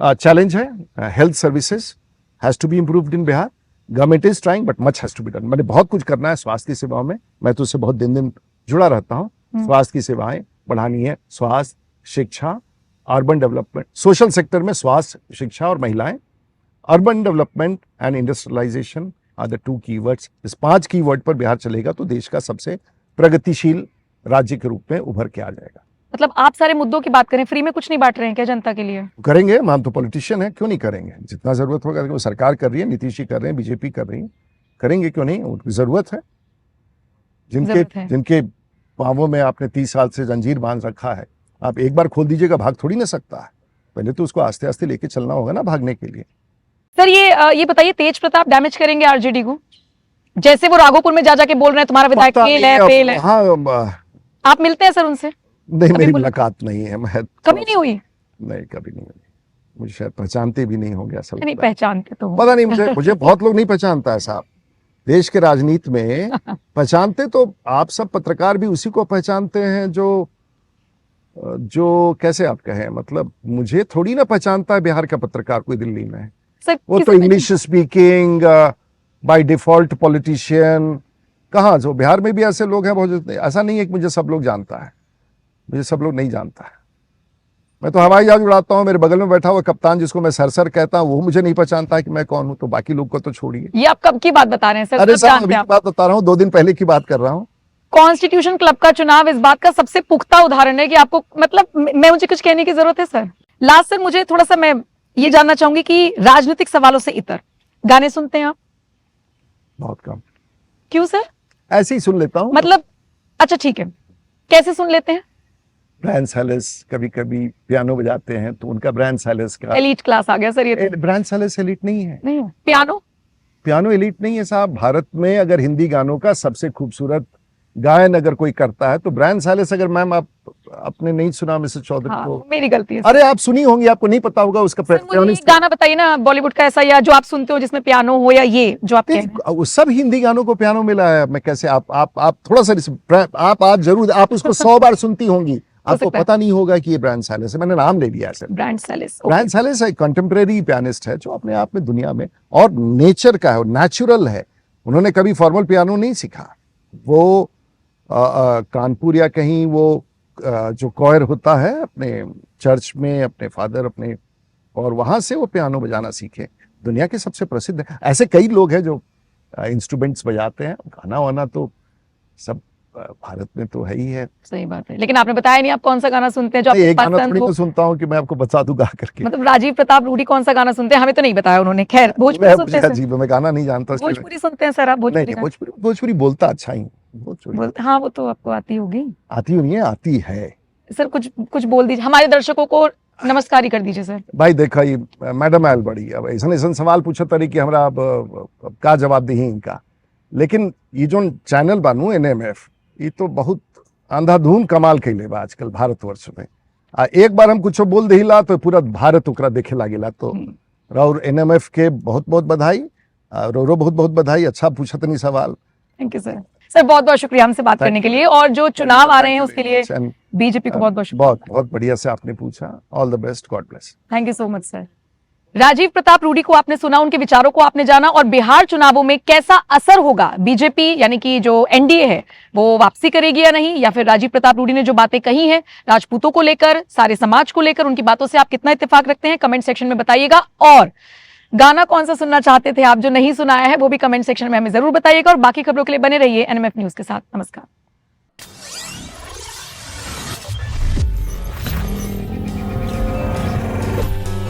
चैलेंज है। Health services has to be improved in Bihar. Government is trying but much has to be done. मैंने बहुत कुछ करना है स्वास्थ्य सेवाओं में। मैं तो उससे बहुत दिन जुड़ा रहता हूँ। स्वास्थ्य की सेवाएं बढ़ानी है। स्वास्थ्य, शिक्षा, अर्बन डेवलपमेंट, सोशल सेक्टर में स्वास्थ्य, शिक्षा और महिलाएं, urban development and industrialisation are the 2 keywords. इस 5 कीवर्ड पर बिहार चलेगा तो देश का सबसे प्रगतिशील राज्य के रूप में उभर के आ जाएगा। मतलब आप सारे मुद्दों की बात करें, फ्री में कुछ नहीं बांट रहे हैं क्या जनता के लिए? करेंगे, हम तो पॉलिटिशियन हैं, क्यों नहीं करेंगे? जितना जरूरत होगा। वो सरकार कर रही है, नीतीश जी कर रहे हैं, बीजेपी कर रही है, करेंगे क्यों नहीं? उनकी जरूरत है। जिनके पांवों में आपने 30 साल से जंजीर बांध रखा है, आप एक बार खोल दीजिएगा, भाग थोड़ी ना सकता है। पहले तो उसको आस्ते आस्ते लेके चलना होगा ना भागने के लिए। सर ये बताइए, तेज प्रताप डैमेज करेंगे आरजेडी को? जैसे वो राघोपुर में जा जाके बोल रहे हैं तुम्हारा विधायक फेल है, फेल है। हाँ, आप मिलते हैं सर उनसे? नहीं, मेरी मुलाकात नहीं है। मैं कभी नहीं हुई? नहीं, कभी नहीं हुई। मुझे शायद पहचानते भी नहीं होंगे ऐसा। नहीं, पहचानते तो पता नहीं मुझे बहुत लोग नहीं पहचानता है साहब। देश के राजनीति में पहचानते तो आप सब पत्रकार भी उसी को पहचानते हैं जो कैसे आप कहें, मतलब मुझे थोड़ी ना पहचानता है बिहार का पत्रकार कोई दिल्ली में। वो तो English speaking by default politician. कहाँ, जो बिहार में भी ऐसे लोग हैं बहुत। ऐसा नहीं है कि मुझे सब लोग जानता है। मुझे सब लोग नहीं जानता है। मैं तो हवाई जहाज उड़ाता हूँ, मेरे बगल में बैठा हुआ कप्तान जिसको मैं सर कहता हूँ, वो मुझे नहीं पहचानता है कि मैं कौन हूँ। तो बाकी लोग को तो छोड़िए। ये आप कब की बात बता रहे हैं सर? अरे साहब, अभी की बात बता रहा हूँ, 2 दिन पहले की बात कर रहा हूँ। कॉन्स्टिट्यूशन क्लब का चुनाव इस बात का सबसे पुख्ता उदाहरण है कि आपको, मतलब मुझे कुछ कहने की जरूरत है सर? लास्ट सर, मुझे थोड़ा सा मैं ये जानना चाहूंगी कि राजनीतिक सवालों से इतर गाने सुनते हैं आप? बहुत कम। क्यों सर? ऐसे ही सुन लेता हूँ। मतलब अच्छा ठीक है, कैसे सुन लेते हैं? ब्रायन सैलिस कभी कभी पियानो बजाते हैं तो उनका ब्रायन सैलिस का एलीट क्लास आ गया सर। ये ब्रायन सैलिस एलीट नहीं है। नहीं है पियानो एलीट नहीं है साहब। भारत में अगर हिंदी गानों का सबसे खूबसूरत गायन अगर कोई करता है तो ब्रायन सैलिस। अगर मैम आप आपने नहीं सुना मिसेस चौधरी को? मेरी गलती है। अरे आप सुनी होंगी, आपको नहीं पता होगा उसका। गाना बताइए ना बॉलीवुड का ऐसा, या जो आप सुनते हो जिसमें पियानो हो, या ये जो आप कह रहे हैं। सब हिंदी गानों को पियानो मिला है। मैं कैसे आप थोड़ा सा आप आज जरूर आप उसको 100 बार सुनती होंगी, आपको पता नहीं होगा कि ये ब्रायन सैलिस है। मैंने नाम ले लिया है। ब्रायन सैलिस एक कंटेम्प्रेरी पियानिस्ट है जो अपने आप में दुनिया में और नेचर का है, नेचुरल है। उन्होंने कभी फॉर्मल पियानो नहीं सीखा। वो कानपुर या कहीं वो जो कॉयर होता है अपने चर्च में, अपने फादर अपने, और वहां से वो पियानो बजाना सीखे। दुनिया के सबसे प्रसिद्ध ऐसे कई लोग हैं जो इंस्ट्रूमेंट्स बजाते हैं। गाना वाना तो सब भारत में तो है ही है। सही बात है, लेकिन आपने बताया नहीं आप कौन सा गाना सुनते हैं जो आपको पसंद हो। थोड़ी तो सुनता हूँ कि मैं आपको बता दूं गा करके। मतलब राजीव प्रताप रूडी कौन सा गाना सुनते हैं, हमें तो नहीं बताया उन्होंने। खैर, भोजपुरी सुनते हैं? जी, मैं गाना नहीं जानता। भोजपुरी सुनते हैं सर आप? भोजपुरी बोलता अच्छा ही। हाँ, वो तो आपको आती होगी। आती नहीं है, आती है सर। कुछ बोल दीजिए, हमारे दर्शकों को नमस्कार ही कर दीजिए सर। भाई देखा ये मैडम आयल बड़ी अब ऐसा सवाल पूछा तरी कि हमरा का जवाब दी इनका। लेकिन ये जो चैनल बानू NMF, ये तो बहुत अंधाधुन कमाल कैले बा आजकल भारतवर्ष में। एक बार हम कुछ बोल दिला तो पूरा भारत ओकरा देखे लागेला। तो और NMF के बहुत बहुत बधाई, रो बहुत बहुत बधाई। अच्छा पूछा तनी सवाल। Thank you sir. सर बहुत बहुत शुक्रिया हमसे बात करने के लिए, और जो चुनाव आ रहे हैं उसके लिए बीजेपी को बहुत बहुत शुक्रिया। बहुत बढ़िया से आपने पूछा। All the best, god bless. Thank you so much sir. Rajiv Pratap Rudy को आपने सुना, उनके विचारों को आपने जाना, और बिहार चुनावों में कैसा असर होगा, बीजेपी यानी कि जो NDA है वो वापसी करेगी या नहीं, या फिर राजीव प्रताप रूडी ने जो बातें कही हैं राजपूतों को लेकर, सारे समाज को लेकर, उनकी बातों से आप कितना इत्तेफाक रखते हैं, कमेंट सेक्शन में बताइएगा। और गाना कौन सा सुनना चाहते थे आप जो नहीं सुनाया है वो भी कमेंट सेक्शन में हमें जरूर बताइएगा। और बाकी खबरों के लिए बने रहिए NMF न्यूज के साथ। नमस्कार।